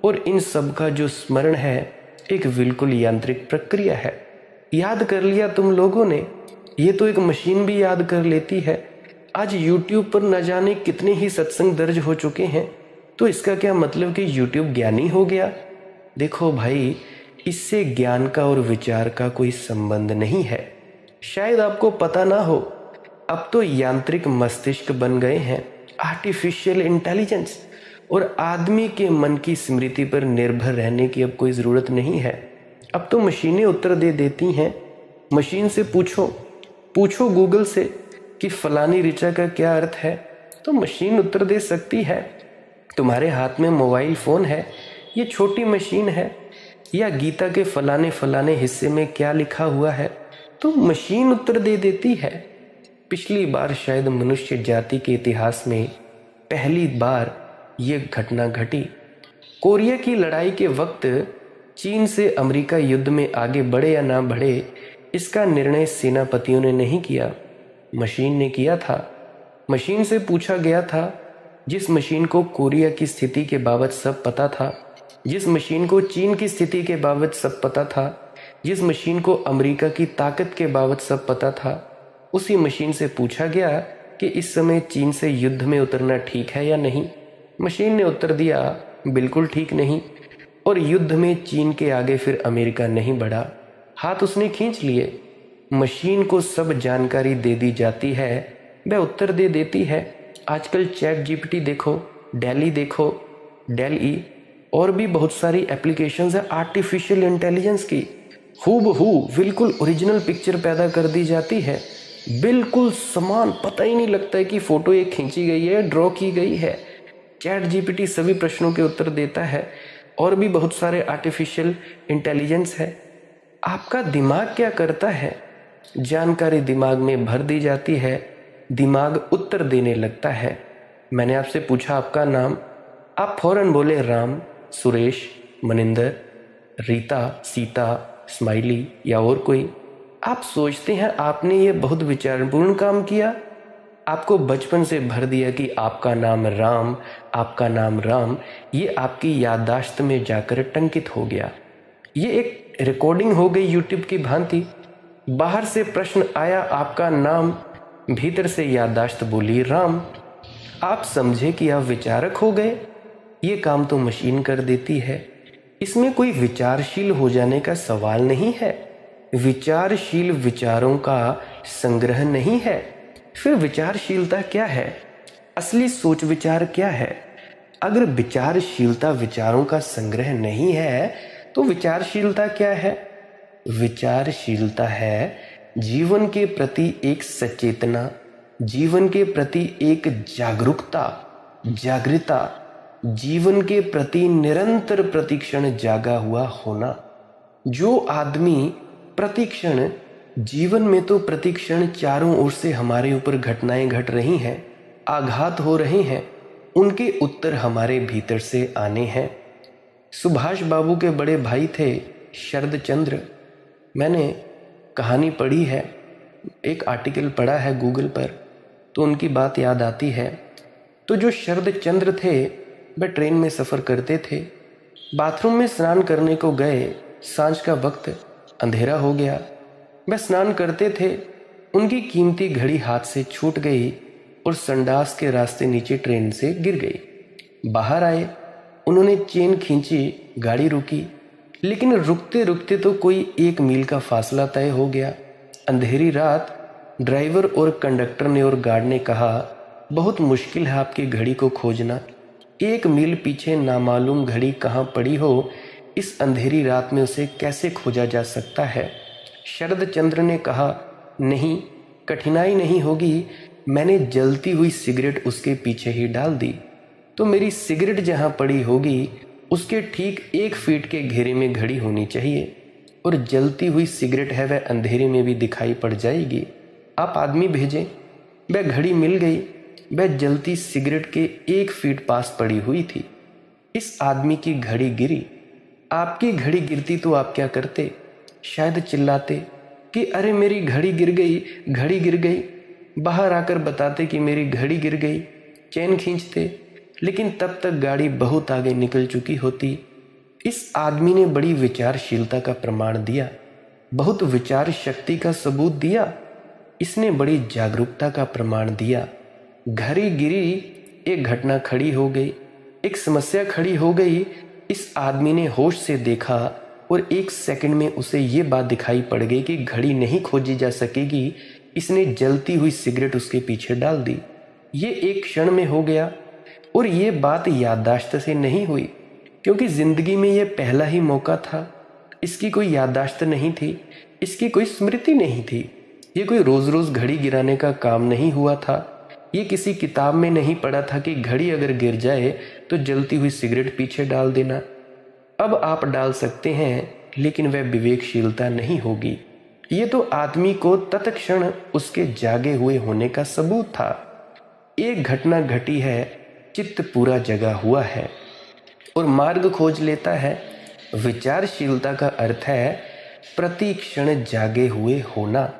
और इन सब का जो स्मरण है एक बिल्कुल यांत्रिक प्रक्रिया है। याद कर लिया तुम लोगों ने, ये तो एक मशीन भी याद कर लेती है। आज YouTube पर न जाने कितने ही सत्संग दर्ज हो चुके हैं, तो इसका क्या मतलब कि YouTube ज्ञानी हो गया? देखो भाई, इससे ज्ञान का और विचार का कोई संबंध नहीं है। शायद आपको पता ना हो, अब तो यांत्रिक मस्तिष्क बन गए हैं, आर्टिफिशियल इंटेलिजेंस, और आदमी के मन की स्मृति पर निर्भर रहने की अब कोई ज़रूरत नहीं है। अब तो मशीनें उत्तर दे देती हैं। मशीन से पूछो गूगल से कि फलानी ऋचा का क्या अर्थ है, तो मशीन उत्तर दे सकती है। तुम्हारे हाथ में मोबाइल फ़ोन है, ये छोटी मशीन है, या गीता के फलाने हिस्से में क्या लिखा हुआ है, तो मशीन उत्तर दे देती है। पिछली बार शायद मनुष्य जाति के इतिहास में पहली बार ये घटना घटी। कोरिया की लड़ाई के वक्त चीन से अमेरिका युद्ध में आगे बढ़े या ना बढ़े, इसका निर्णय सेनापतियों ने नहीं किया, मशीन ने किया था। मशीन से पूछा गया था जिस मशीन को कोरिया की स्थिति के बाबत सब पता था, जिस मशीन को चीन की स्थिति के बाबत सब पता था, जिस मशीन को अमेरिका की ताकत के बाबत सब पता था, उसी मशीन से पूछा गया कि इस समय चीन से युद्ध में उतरना ठीक है या नहीं। मशीन ने उत्तर दिया, बिल्कुल ठीक नहीं। और युद्ध में चीन के आगे फिर अमेरिका नहीं बढ़ा, हाथ उसने खींच लिए। मशीन को सब जानकारी दे दी जाती है, वह उत्तर दे देती है। आजकल चैट जीपीटी देखो, डेली देखो, डेली और भी बहुत सारी एप्लीकेशंस है आर्टिफिशियल इंटेलिजेंस की। हूबहू बिल्कुल ओरिजिनल पिक्चर पैदा कर दी जाती है, बिल्कुल समान, पता ही नहीं लगता है कि फोटो एक खींची गई है, ड्रॉ की गई है। चैट जीपीटी सभी प्रश्नों के उत्तर देता है और भी बहुत सारे आर्टिफिशियल इंटेलिजेंस है। आपका दिमाग क्या करता है? जानकारी दिमाग में भर दी जाती है, दिमाग उत्तर देने लगता है। मैंने आपसे पूछा आपका नाम, आप फौरन बोले राम, सुरेश, मनिंदर, रीता, सीता, स्माइली या और कोई। आप सोचते हैं आपने ये बहुत विचारपूर्ण काम किया। आपको बचपन से भर दिया कि आपका नाम राम, आपका नाम राम, ये आपकी याददाश्त में जाकर टंकित हो गया। ये एक रिकॉर्डिंग हो गई यूट्यूब की भांति। बाहर से प्रश्न आया आपका नाम, भीतर से याददाश्त बोली राम। आप समझे कि आप विचारक हो गए। ये काम तो मशीन कर देती है, इसमें कोई विचारशील हो जाने का सवाल नहीं है। विचारशील विचारों का संग्रह नहीं है। फिर विचारशीलता क्या है? असली सोच विचार क्या है? अगर विचारशीलता विचारों का संग्रह नहीं है तो विचारशीलता क्या है? विचारशीलता है जीवन के प्रति एक सचेतना, जीवन के प्रति एक जागरूकता, जागृता, जीवन के प्रति निरंतर प्रतिक्षण जागा हुआ होना। जो आदमी प्रतिक्षण, जीवन में तो प्रतिक्षण चारों ओर से हमारे ऊपर घटनाएं घट रही हैं, आघात हो रहे हैं, उनके उत्तर हमारे भीतर से आने हैं। सुभाष बाबू के बड़े भाई थे शरद चंद्र। मैंने कहानी पढ़ी है, एक आर्टिकल पढ़ा है गूगल पर, तो उनकी बात याद आती है। तो जो शरद चंद्र थे वह ट्रेन में सफ़र करते थे, बाथरूम में स्नान करने को गए। सांझ का वक्त, अंधेरा हो गया। वह स्नान करते थे, उनकी कीमती घड़ी हाथ से छूट गई और संडास के रास्ते नीचे ट्रेन से गिर गई। बाहर आए, उन्होंने चेन खींची, गाड़ी रुकी, लेकिन रुकते रुकते तो कोई 1 मील का फासला तय हो गया। अंधेरी रात, ड्राइवर और कंडक्टर ने और गार्ड ने कहा, बहुत मुश्किल है आपकी घड़ी को खोजना। 1 मील पीछे नामालूम घड़ी कहाँ पड़ी हो, इस अंधेरी रात में उसे कैसे खोजा जा सकता है? शरद चंद्र ने कहा, नहीं, कठिनाई नहीं होगी, मैंने जलती हुई सिगरेट उसके पीछे ही डाल दी, तो मेरी सिगरेट जहाँ पड़ी होगी उसके ठीक 1 फीट के घेरे में घड़ी होनी चाहिए, और जलती हुई सिगरेट है वह अंधेरे में भी दिखाई पड़ जाएगी। आप आदमी भेजें। वह घड़ी मिल गई, वह जलती सिगरेट के 1 फीट पास पड़ी हुई थी। इस आदमी की घड़ी गिरी। आपकी घड़ी गिरती तो आप क्या करते? शायद चिल्लाते कि अरे मेरी घड़ी गिर गई, घड़ी गिर गई। बाहर आकर बताते कि मेरी घड़ी गिर गई, चैन खींचते, लेकिन तब तक गाड़ी बहुत आगे निकल चुकी होती। इस आदमी ने बड़ी विचारशीलता का प्रमाण दिया, बहुत विचार शक्ति का सबूत दिया। इसने बड़ी जागरूकता का प्रमाण दिया। घड़ी गिरी, एक घटना खड़ी हो गई, एक समस्या खड़ी हो गई। इस आदमी ने होश से देखा और 1 सेकंड में उसे ये बात दिखाई पड़ गई कि घड़ी नहीं खोजी जा सकेगी। इसने जलती हुई सिगरेट उसके पीछे डाल दी। ये एक क्षण में हो गया, और ये बात याददाश्त से नहीं हुई, क्योंकि जिंदगी में ये पहला ही मौका था। इसकी कोई याददाश्त नहीं थी, इसकी कोई स्मृति नहीं थी। ये कोई रोज रोज घड़ी गिराने का काम नहीं हुआ था। ये किसी किताब में नहीं पढ़ा था कि घड़ी अगर गिर जाए तो जलती हुई सिगरेट पीछे डाल देना। अब आप डाल सकते हैं, लेकिन वह विवेकशीलता नहीं होगी। ये तो आदमी को तत्क्षण उसके जागे हुए होने का सबूत था। एक घटना घटी है, चित्त पूरा जगा हुआ है और मार्ग खोज लेता है। विचारशीलता का अर्थ है प्रति क्षण जागे हुए होना।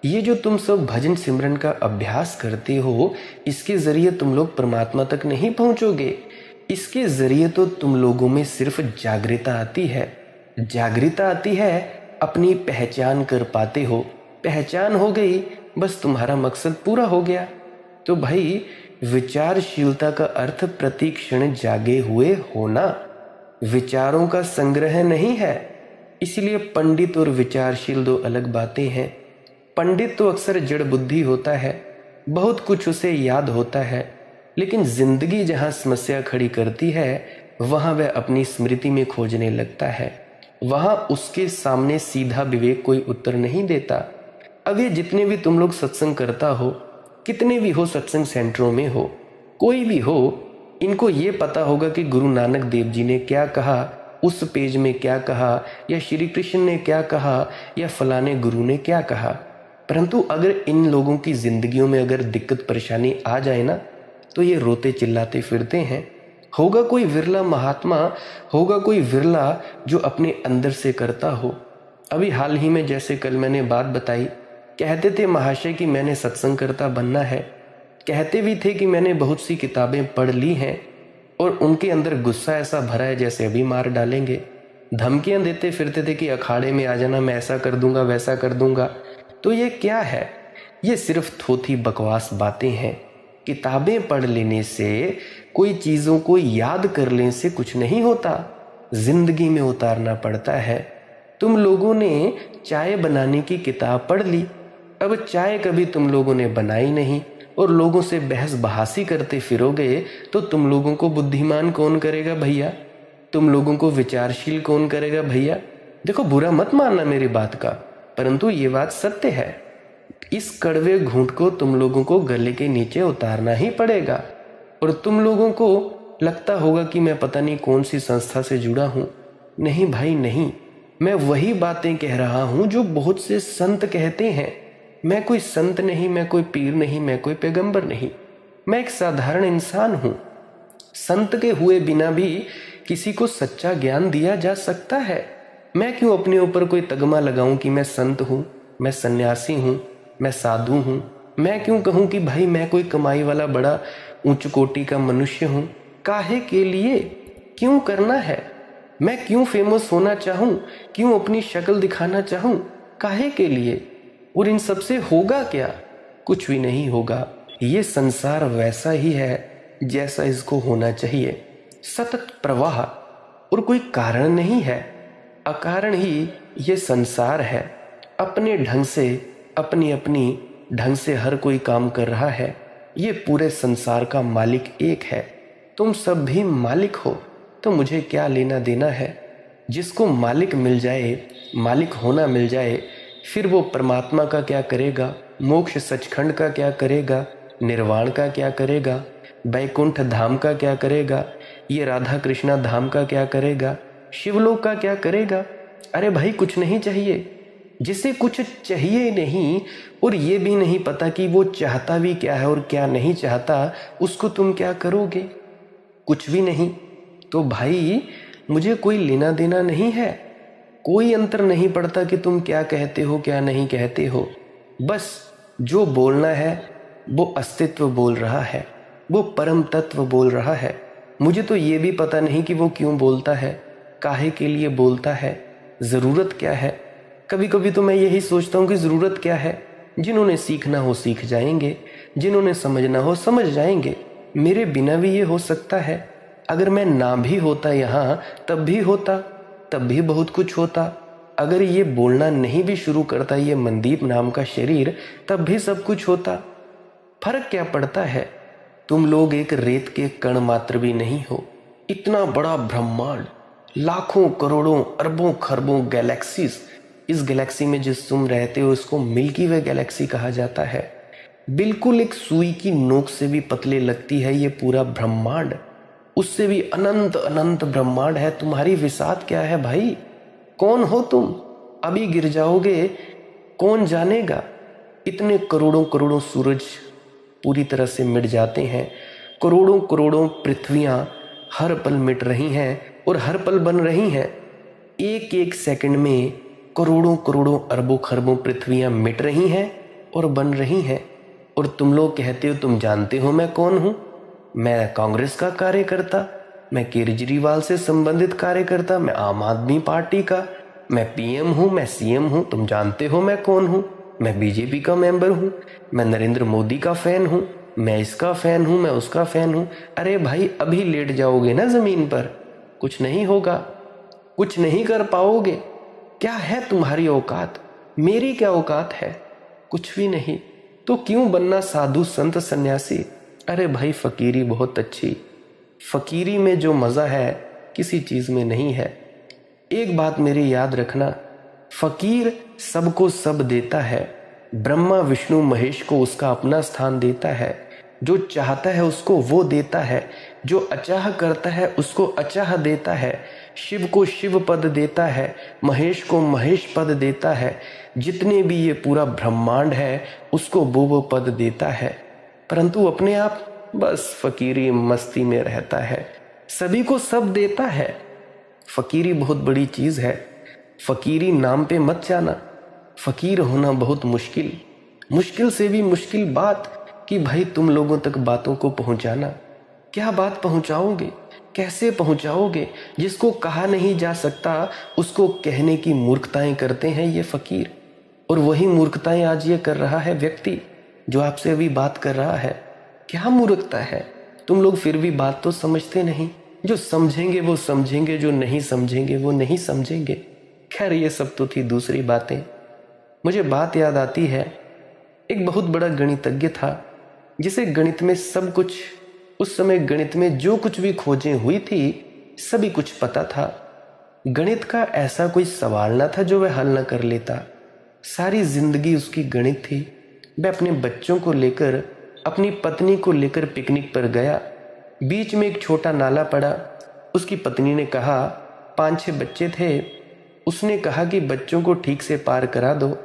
ये जो तुम सब भजन सिमरन का अभ्यास करते हो, इसके जरिए तुम लोग परमात्मा तक नहीं पहुंचोगे। इसके जरिए तो तुम लोगों में सिर्फ जागृता आती है। जागृता आती है, अपनी पहचान कर पाते हो। पहचान हो गई, बस तुम्हारा मकसद पूरा हो गया। तो भाई, विचारशीलता का अर्थ प्रति क्षण जागे हुए होना, विचारों का संग्रह नहीं है। इसलिए पंडित और विचारशील दो अलग बातें हैं। पंडित तो अक्सर जड़ बुद्धि होता है, बहुत कुछ उसे याद होता है, लेकिन जिंदगी जहाँ समस्या खड़ी करती है वहाँ वह अपनी स्मृति में खोजने लगता है। वहाँ उसके सामने सीधा विवेक कोई उत्तर नहीं देता। अब ये जितने भी तुम लोग सत्संग करता हो, कितने भी हो सत्संग सेंटरों में हो, कोई भी हो, इनको ये पता होगा कि गुरु नानक देव जी ने क्या कहा, उस पेज में क्या कहा, या श्री कृष्ण ने क्या कहा, या फलाने गुरु ने क्या कहा। परंतु अगर इन लोगों की जिंदगियों में अगर दिक्कत परेशानी आ जाए ना, तो ये रोते चिल्लाते फिरते हैं। होगा कोई विरला महात्मा, होगा कोई विरला जो अपने अंदर से करता हो। अभी हाल ही में जैसे कल मैंने बात बताई, कहते थे महाशय कि मैंने सत्संग करता बनना है, कहते भी थे कि मैंने बहुत सी किताबें पढ़ ली हैं, और उनके अंदर गुस्सा ऐसा भरा है जैसे अभी मार डालेंगे। धमकियां देते फिरते थे कि अखाड़े में आ जाना, मैं ऐसा कर दूंगा वैसा कर दूंगा। तो ये क्या है? ये सिर्फ थोथी बकवास बातें हैं। किताबें पढ़ लेने से, कोई चीज़ों को याद कर लेने से कुछ नहीं होता, जिंदगी में उतारना पड़ता है। तुम लोगों ने चाय बनाने की किताब पढ़ ली, अब चाय कभी तुम लोगों ने बनाई नहीं और लोगों से बहस बहासी करते फिरोगे, तो तुम लोगों को बुद्धिमान कौन करेगा भैया? तुम लोगों को विचारशील कौन करेगा भैया? देखो, बुरा मत मानना मेरी बात का, परंतु ये बात सत्य है। इस कड़वे घूंट को तुम लोगों को गले के नीचे उतारना ही पड़ेगा। और तुम लोगों को लगता होगा कि मैं पता नहीं कौन सी संस्था से जुड़ा हूं। नहीं भाई नहीं, मैं वही बातें कह रहा हूं जो बहुत से संत कहते हैं। मैं कोई संत नहीं, मैं कोई पीर नहीं, मैं कोई पैगंबर नहीं, मैं एक साधारण इंसान हूं। संत के हुए बिना भी किसी को सच्चा ज्ञान दिया जा सकता है। मैं क्यों अपने ऊपर कोई तगमा लगाऊं कि मैं संत हूं, मैं सन्यासी हूं, मैं साधु हूं? मैं क्यों कहूं कि भाई मैं कोई कमाई वाला बड़ा उच्च कोटि का मनुष्य हूं? काहे के लिए? क्यों करना है? मैं क्यों फेमस होना चाहूं? क्यों अपनी शक्ल दिखाना चाहूं? काहे के लिए? और इन सब से होगा क्या? कुछ भी नहीं होगा। ये संसार वैसा ही है जैसा इसको होना चाहिए, सतत प्रवाह, और कोई कारण नहीं है। अकारण ही ये संसार है। अपने ढंग से, अपनी अपनी ढंग से हर कोई काम कर रहा है। ये पूरे संसार का मालिक एक है। तुम सब भी मालिक हो, तो मुझे क्या लेना देना है? जिसको मालिक मिल जाए, मालिक होना मिल जाए, फिर वो परमात्मा का क्या करेगा, मोक्ष सचखंड का क्या करेगा, निर्वाण का क्या करेगा, बैकुंठ धाम का क्या करेगा, ये राधा कृष्णा धाम का क्या करेगा, शिवलोक का क्या करेगा? अरे भाई, कुछ नहीं चाहिए। जिसे कुछ चाहिए नहीं और ये भी नहीं पता कि वो चाहता भी क्या है और क्या नहीं चाहता, उसको तुम क्या करोगे? कुछ भी नहीं। तो भाई, मुझे कोई लेना देना नहीं है, कोई अंतर नहीं पड़ता कि तुम क्या कहते हो क्या नहीं कहते हो। बस जो बोलना है वो अस्तित्व बोल रहा है, वो परम तत्व बोल रहा है। मुझे तो ये भी पता नहीं कि वो क्यों बोलता है, काहे के लिए बोलता है, ज़रूरत क्या है। कभी कभी तो मैं यही सोचता हूँ कि ज़रूरत क्या है। जिन्होंने सीखना हो सीख जाएंगे, जिन्होंने समझना हो समझ जाएंगे। मेरे बिना भी ये हो सकता है। अगर मैं ना भी होता यहाँ तब भी होता, तब भी बहुत कुछ होता। अगर ये बोलना नहीं भी शुरू करता ये मनदीप नाम का शरीर, तब भी सब कुछ होता। फर्क क्या पड़ता है? तुम लोग एक रेत के कण मात्र भी नहीं हो। इतना बड़ा ब्रह्मांड, लाखों करोड़ों अरबों खरबों गैलेक्सीज, इस गैलेक्सी में जिस तुम रहते हो इसको मिल्की वे गैलेक्सी कहा जाता है। बिल्कुल एक सुई की नोक से भी पतले लगती है ये पूरा ब्रह्मांड, उससे भी अनंत अनंत ब्रह्मांड है। तुम्हारी विसात क्या है भाई? कौन हो तुम? अभी गिर जाओगे, कौन जानेगा। इतने करोड़ों करोड़ों सूरज पूरी तरह से मिट जाते हैं, करोड़ों करोड़ों पृथ्वियां हर पल मिट रही हैं और हर पल बन रही हैं। एक एक सेकंड में करोड़ों करोड़ों अरबों खरबों पृथ्वियां मिट रही हैं और बन रही हैं, और तुम लोग कहते हो तुम जानते हो मैं कौन हूँ। मैं कांग्रेस का कार्यकर्ता, मैं केजरीवाल से संबंधित कार्यकर्ता, मैं आम आदमी पार्टी का, मैं पीएम हूँ, मैं सीएम हूँ, तुम जानते हो मैं कौन हूँ। मैं बीजेपी का मेंबर हूँ, मैं नरेंद्र मोदी का फैन हूँ, मैं इसका फैन हूँ, मैं उसका फैन हूँ। अरे भाई अभी लेट जाओगे ना जमीन पर, कुछ नहीं होगा, कुछ नहीं कर पाओगे। क्या है तुम्हारी औकात, मेरी क्या औकात है, कुछ भी नहीं। तो क्यों बनना साधु संत सन्यासी। अरे भाई फकीरी बहुत अच्छी, फकीरी में जो मज़ा है किसी चीज़ में नहीं है। एक बात मेरी याद रखना, फकीर सबको सब देता है, ब्रह्मा विष्णु महेश को उसका अपना स्थान देता है। जो चाहता है उसको वो देता है, जो अचाह करता है उसको अचाह देता है। शिव को शिव पद देता है, महेश को महेश पद देता है। जितने भी ये पूरा ब्रह्मांड है उसको वो पद देता है, परंतु अपने आप बस फकीरी मस्ती में रहता है। सभी को सब देता है। फकीरी बहुत बड़ी चीज़ है, फकीरी नाम पे मत जाना। फकीर होना बहुत मुश्किल, मुश्किल से भी मुश्किल बात कि भाई तुम लोगों तक बातों को पहुंचाना। क्या बात पहुंचाओगे, कैसे पहुंचाओगे। जिसको कहा नहीं जा सकता उसको कहने की मूर्खताएं करते हैं ये फकीर, और वही मूर्खताएं आज ये कर रहा है व्यक्ति जो आपसे अभी बात कर रहा है। क्या मूर्खता है, तुम लोग फिर भी बात तो समझते नहीं। जो समझेंगे वो समझेंगे, जो नहीं समझेंगे वो नहीं समझेंगे। खैर ये सब तो थी दूसरी बातें। मुझे बात याद आती है, एक बहुत बड़ा गणितज्ञ था जिसे गणित में सब कुछ, उस समय गणित में जो कुछ भी खोजें हुई थी सभी कुछ पता था। गणित का ऐसा कोई सवाल ना था जो वह हल न कर लेता। सारी जिंदगी उसकी गणित थी। वह अपने बच्चों को लेकर, अपनी पत्नी को लेकर पिकनिक पर गया। बीच में एक छोटा नाला पड़ा। उसकी पत्नी ने कहा, 5-6 बच्चे थे। उसने कहा कि बच्चों को ठीक से पार करा दो।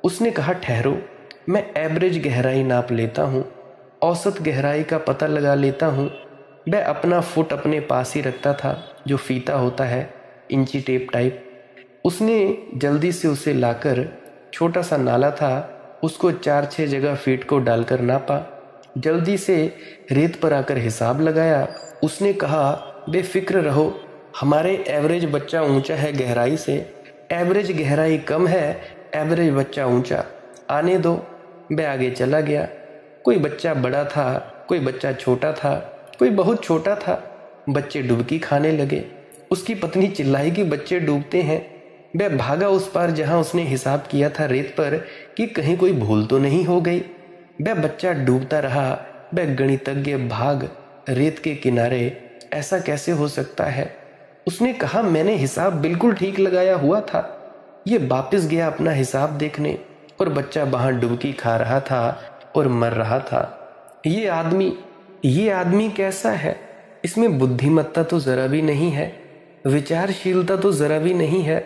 उसने कहा ठहरो, मैं एवरेज गहराई नाप लेता हूँ, औसत गहराई का पता लगा लेता हूँ। वह अपना फुट अपने पास ही रखता था, जो फीता होता है, इंची टेप टाइप। उसने जल्दी से उसे लाकर, छोटा सा नाला था, उसको 4-6 जगह फीट को डालकर नापा। जल्दी से रेत पर आकर हिसाब लगाया। उसने कहा, बेफिक्र रहो, हमारे एवरेज बच्चा ऊंचा है गहराई से, एवरेज गहराई कम है, एवरेज बच्चा ऊंचा, आने दो। वह आगे चला गया। कोई बच्चा बड़ा था, कोई बच्चा छोटा था, कोई बहुत छोटा था। बच्चे डुबकी खाने लगे। उसकी पत्नी चिल्लाई कि बच्चे डूबते हैं। वह भागा उस पार जहां उसने हिसाब किया था रेत पर, कि कहीं कोई भूल तो नहीं हो गई। वह बच्चा डूबता रहा। वह गणितज्ञ भाग रेत के किनारे। ऐसा कैसे हो सकता है। उसने कहा, मैंने हिसाब बिल्कुल ठीक लगाया हुआ था। ये वापस गया अपना हिसाब देखने, और बच्चा वहां डुबकी खा रहा था और मर रहा था। ये आदमी कैसा है। इसमें बुद्धिमत्ता तो जरा भी नहीं है, विचारशीलता तो जरा भी नहीं है।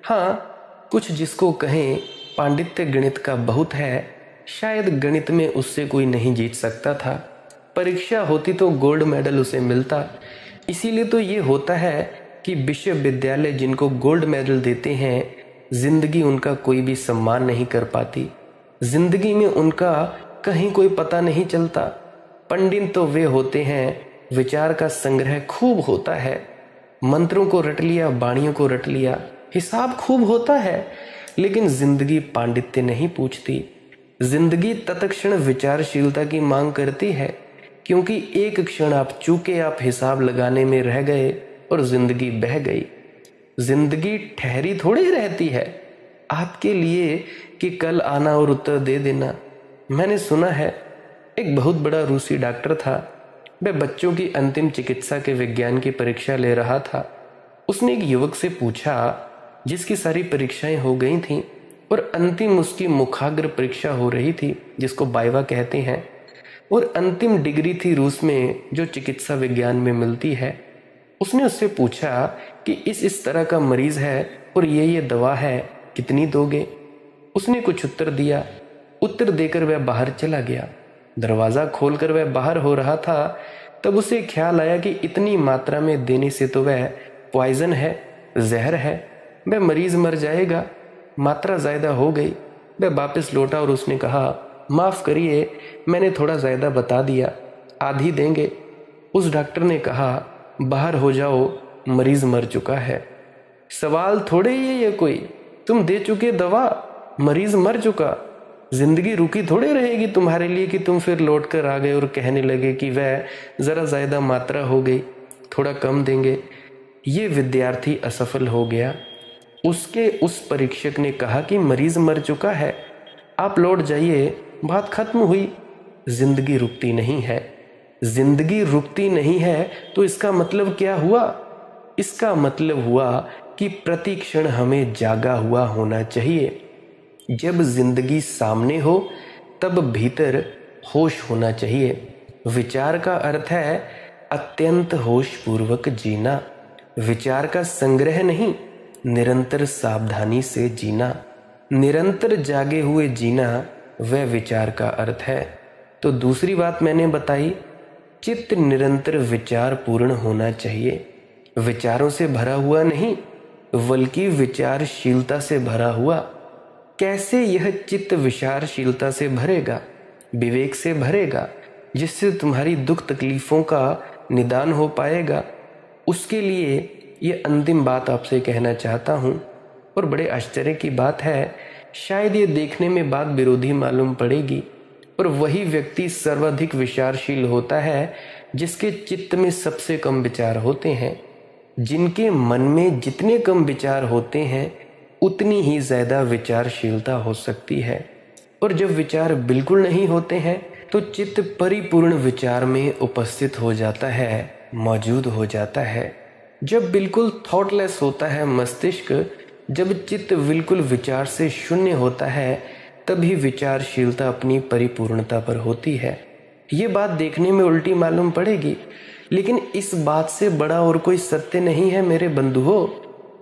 हाँ, कुछ जिसको कहें पांडित्य गणित का बहुत है। शायद गणित में उससे कोई नहीं जीत सकता था। परीक्षा होती तो गोल्ड मेडल उसे मिलता। इसीलिए तो ये होता है कि विश्वविद्यालय जिनको गोल्ड मेडल देते हैं, जिंदगी उनका कोई भी सम्मान नहीं कर पाती। जिंदगी में उनका कहीं कोई पता नहीं चलता। पंडित तो वे होते हैं, विचार का संग्रह खूब होता है, मंत्रों को रट लिया, वाणियों को रट लिया, हिसाब खूब होता है, लेकिन जिंदगी पांडित्य नहीं पूछती। जिंदगी तत्क्षण विचारशीलता की मांग करती है, क्योंकि एक क्षण आप चूके, आप हिसाब लगाने में रह गए और जिंदगी बह गई। जिंदगी ठहरी थोड़ी रहती है आपके लिए कि कल आना और उत्तर दे देना। मैंने सुना है एक बहुत बड़ा रूसी डॉक्टर था। वह बच्चों की अंतिम चिकित्सा के विज्ञान की परीक्षा ले रहा था। उसने एक युवक से पूछा, जिसकी सारी परीक्षाएं हो गई थीं और अंतिम उसकी मुखाग्र परीक्षा हो रही थी, जिसको वाइवा कहते हैं, और अंतिम डिग्री थी रूस में जो चिकित्सा विज्ञान में मिलती है। उसने उससे पूछा कि इस तरह का मरीज है और ये दवा है, कितनी दोगे। उसने कुछ उत्तर दिया। उत्तर देकर वह बाहर चला गया। दरवाज़ा खोलकर वह बाहर हो रहा था, तब उसे ख्याल आया कि इतनी मात्रा में देने से तो वह पॉइजन है, जहर है, वह मरीज मर जाएगा। मात्रा ज़्यादा हो गई। वह वापस लौटा और उसने कहा, माफ़ करिए, मैंने थोड़ा ज़्यादा बता दिया, आधी देंगे। उस डॉक्टर ने कहा, बाहर हो जाओ, मरीज़ मर चुका है। सवाल थोड़े ही है ये कोई, तुम दे चुके दवा, मरीज़ मर चुका, जिंदगी रुकी थोड़े रहेगी तुम्हारे लिए कि तुम फिर लौट कर आ गए और कहने लगे कि वह ज़रा ज़्यादा मात्रा हो गई, थोड़ा कम देंगे। ये विद्यार्थी असफल हो गया। उसके उस परीक्षक ने कहा कि मरीज़ मर चुका है, आप लौट जाइए, बात खत्म हुई। जिंदगी रुकती नहीं है। जिंदगी रुकती नहीं है तो इसका मतलब क्या हुआ? इसका मतलब हुआ कि प्रति क्षण हमें जागा हुआ होना चाहिए। जब जिंदगी सामने हो तब भीतर होश होना चाहिए। विचार का अर्थ है अत्यंत होश पूर्वक जीना। विचार का संग्रह नहीं, निरंतर सावधानी से जीना, निरंतर जागे हुए जीना, वह विचार का अर्थ है। तो दूसरी बात मैंने बताई, चित्त निरंतर विचार पूर्ण होना चाहिए। विचारों से भरा हुआ नहीं, बल्कि विचारशीलता से भरा हुआ। कैसे यह चित्त विचारशीलता से भरेगा? विवेक से भरेगा, जिससे तुम्हारी दुख तकलीफों का निदान हो पाएगा। उसके लिए ये अंतिम बात आपसे कहना चाहता हूँ, और बड़े आश्चर्य की बात है, शायद ये देखने में बात विरोधी मालूम पड़ेगी, और वही व्यक्ति सर्वाधिक विचारशील होता है जिसके चित्त में सबसे कम विचार होते हैं। जिनके मन में जितने कम विचार होते हैं उतनी ही ज़्यादा विचारशीलता हो सकती है। और जब विचार बिल्कुल नहीं होते हैं तो चित्त परिपूर्ण विचार में उपस्थित हो जाता है, मौजूद हो जाता है। जब बिल्कुल थॉटलेस होता है मस्तिष्क, जब चित्त बिल्कुल विचार से शून्य होता है, तभी विचारशीलता अपनी परिपूर्णता पर होती है। ये बात देखने में उल्टी मालूम पड़ेगी, लेकिन इस बात से बड़ा और कोई सत्य नहीं है मेरे बंधुओं।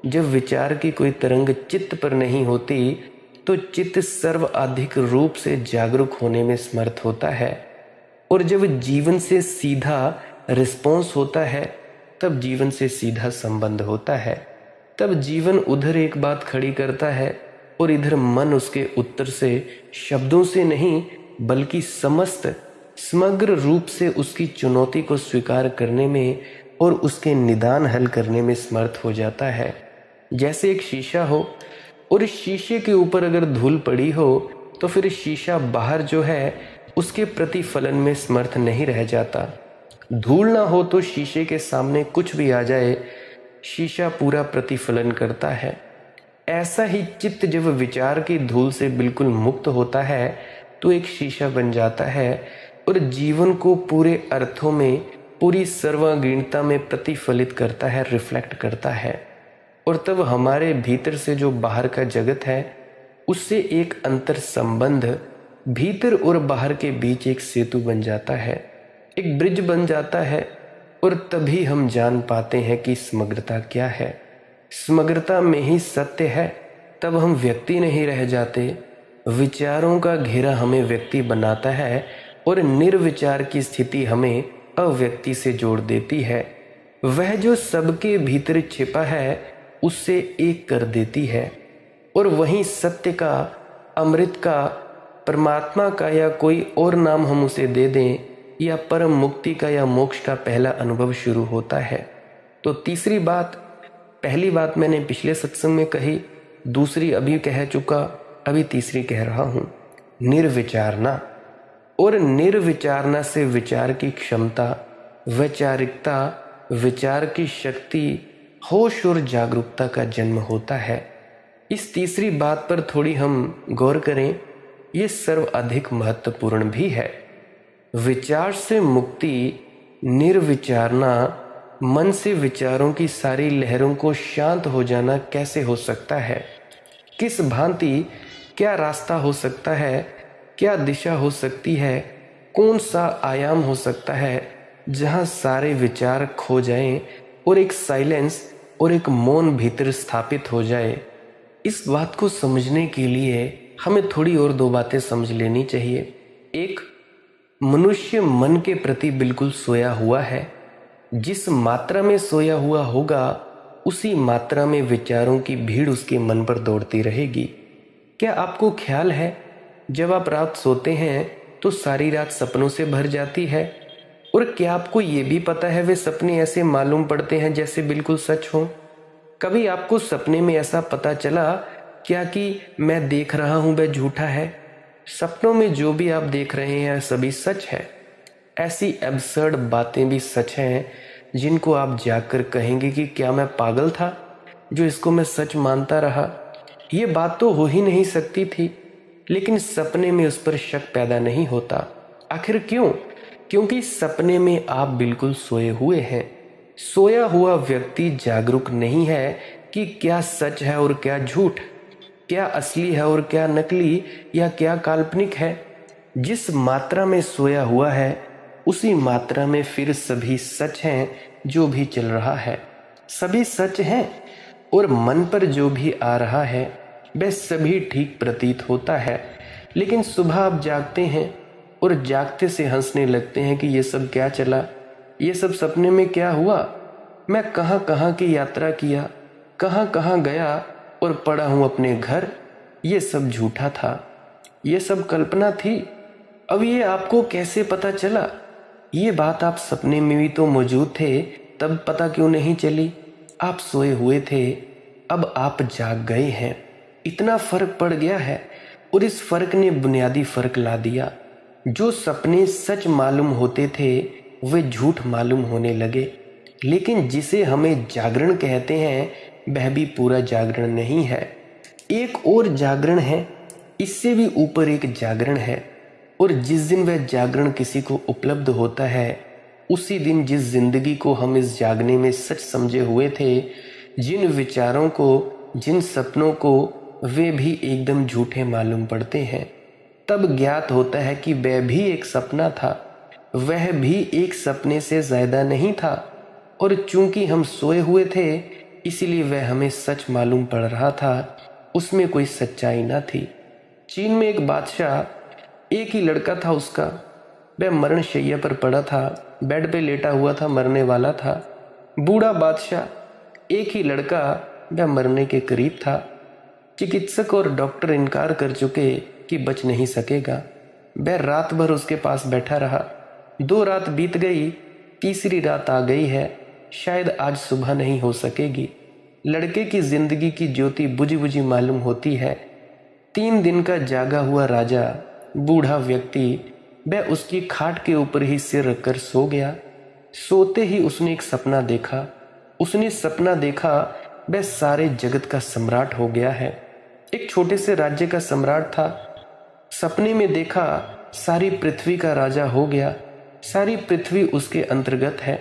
जब विचार की कोई तरंग चित्त पर नहीं होती तो चित्त सर्वाधिक रूप से जागरूक होने में समर्थ होता है। और जब जीवन से सीधा रिस्पॉन्स होता है तब जीवन से सीधा संबंध होता है। तब जीवन उधर एक बात खड़ी करता है और इधर मन उसके उत्तर से शब्दों से नहीं बल्कि समग्र रूप से उसकी चुनौती को स्वीकार करने में और उसके निदान हल करने में समर्थ हो जाता है। जैसे एक शीशा हो और इस शीशे के ऊपर अगर धूल पड़ी हो तो फिर शीशा बाहर जो है उसके प्रतिफलन में समर्थ नहीं रह जाता। धूल ना हो तो शीशे के सामने कुछ भी आ जाए, शीशा पूरा प्रतिफलन करता है। ऐसा ही चित्त जब विचार की धूल से बिल्कुल मुक्त होता है तो एक शीशा बन जाता है और जीवन को पूरे अर्थों में, पूरी सर्वांगीणता में प्रतिफलित करता है, रिफ्लेक्ट करता है। और तब हमारे भीतर से जो बाहर का जगत है उससे एक अंतर संबंध, भीतर और बाहर के बीच एक सेतु बन जाता है, एक ब्रिज बन जाता है। और तभी हम जान पाते हैं कि समग्रता क्या है। समग्रता में ही सत्य है। तब हम व्यक्ति नहीं रह जाते। विचारों का घेरा हमें व्यक्ति बनाता है और निर्विचार की स्थिति हमें अव्यक्ति से जोड़ देती है। वह जो सबके भीतर छिपा है उससे एक कर देती है। और वहीं सत्य का, अमृत का, परमात्मा का या कोई और नाम हम उसे दे दें या परम मुक्ति का या मोक्ष का पहला अनुभव शुरू होता है। तो तीसरी बात, पहली बात मैंने पिछले सत्संग में कही, दूसरी अभी कह चुका, अभी तीसरी कह रहा हूँ, निर्विचारना। और निर्विचारना से विचार की क्षमता, वैचारिकता, विचार की शक्ति, होश और जागरूकता का जन्म होता है। इस तीसरी बात पर थोड़ी हम गौर करें, ये सर्वाधिक महत्वपूर्ण भी है। विचार से मुक्ति, निर्विचारना, मन से विचारों की सारी लहरों को शांत हो जाना कैसे हो सकता है? किस भांति, क्या रास्ता हो सकता है? क्या दिशा हो सकती है? कौन सा आयाम हो सकता है जहाँ सारे विचार खो जाएं और एक साइलेंस और एक मौन भीतर स्थापित हो जाए? इस बात को समझने के लिए हमें थोड़ी और दो बातें समझ लेनी चाहिए। एक, मनुष्य मन के प्रति बिल्कुल सोया हुआ है। जिस मात्रा में सोया हुआ होगा उसी मात्रा में विचारों की भीड़ उसके मन पर दौड़ती रहेगी। क्या आपको ख्याल है जब आप रात सोते हैं तो सारी रात सपनों से भर जाती है? और क्या आपको ये भी पता है वे सपने ऐसे मालूम पड़ते हैं जैसे बिल्कुल सच हो? कभी आपको सपने में ऐसा पता चला क्या कि मैं देख रहा हूं वह झूठा है? सपनों में जो भी आप देख रहे हैं सभी सच है। ऐसी एब्सर्ड बातें भी सच हैं जिनको आप जाकर कहेंगे कि क्या मैं पागल था जो इसको मैं सच मानता रहा। ये बात तो हो ही नहीं सकती थी, लेकिन सपने में उस पर शक पैदा नहीं होता। आखिर क्यों? क्योंकि सपने में आप बिल्कुल सोए हुए हैं। सोया हुआ व्यक्ति जागरूक नहीं है कि क्या सच है और क्या झूठ, क्या असली है और क्या नकली या क्या काल्पनिक है। जिस मात्रा में सोया हुआ है उसी मात्रा में फिर सभी सच हैं। जो भी चल रहा है सभी सच हैं, और मन पर जो भी आ रहा है वह सभी ठीक प्रतीत होता है। लेकिन सुबह आप जागते हैं और जागते से हंसने लगते हैं कि ये सब क्या चला, ये सब सपने में क्या हुआ, मैं कहाँ कहाँ की यात्रा किया, कहाँ कहाँ गया और पड़ा हूँ अपने घर। ये सब झूठा था, ये सब कल्पना थी। अब ये आपको कैसे पता चला? ये बात आप सपने में भी तो मौजूद थे, तब पता क्यों नहीं चली? आप सोए हुए थे, अब आप जाग गए हैं। इतना फर्क पड़ गया है, और इस फर्क ने बुनियादी फर्क ला दिया। जो सपने सच मालूम होते थे वे झूठ मालूम होने लगे। लेकिन जिसे हमें जागरण कहते हैं वह भी पूरा जागरण नहीं है। एक और जागरण है, इससे भी ऊपर एक जागरण है। और जिस दिन वह जागरण किसी को उपलब्ध होता है उसी दिन जिस जिंदगी को हम इस जागने में सच समझे हुए थे, जिन विचारों को, जिन सपनों को, वे भी एकदम झूठे मालूम पड़ते हैं। तब ज्ञात होता है कि वह भी एक सपना था, वह भी एक सपने से ज्यादा नहीं था। और चूंकि हम सोए हुए थे इसलिए वह हमें सच मालूम पड़ रहा था, उसमें कोई सच्चाई न थी। चीन में एक बादशाह, एक ही लड़का था उसका। वह मरणशैया पर पड़ा था, बेड पे लेटा हुआ था, मरने वाला था। बूढ़ा बादशाह, एक ही लड़का, वह मरने के करीब था। चिकित्सक और डॉक्टर इनकार कर चुके कि बच नहीं सकेगा। वह रात भर उसके पास बैठा रहा। 2 रात बीत गई, तीसरी रात आ गई है, शायद आज सुबह नहीं हो सकेगी। लड़के की जिंदगी की ज्योति बुझी बुझी मालूम होती है। 3 दिन का जागा हुआ राजा, बूढ़ा व्यक्ति, वह उसकी खाट के ऊपर ही सिर रखकर सो गया। सोते ही उसने एक सपना देखा। उसने सपना देखा वह सारे जगत का सम्राट हो गया है। एक छोटे से राज्य का सम्राट था। सपने में देखा सारी पृथ्वी का राजा हो गया, सारी पृथ्वी उसके अंतर्गत है।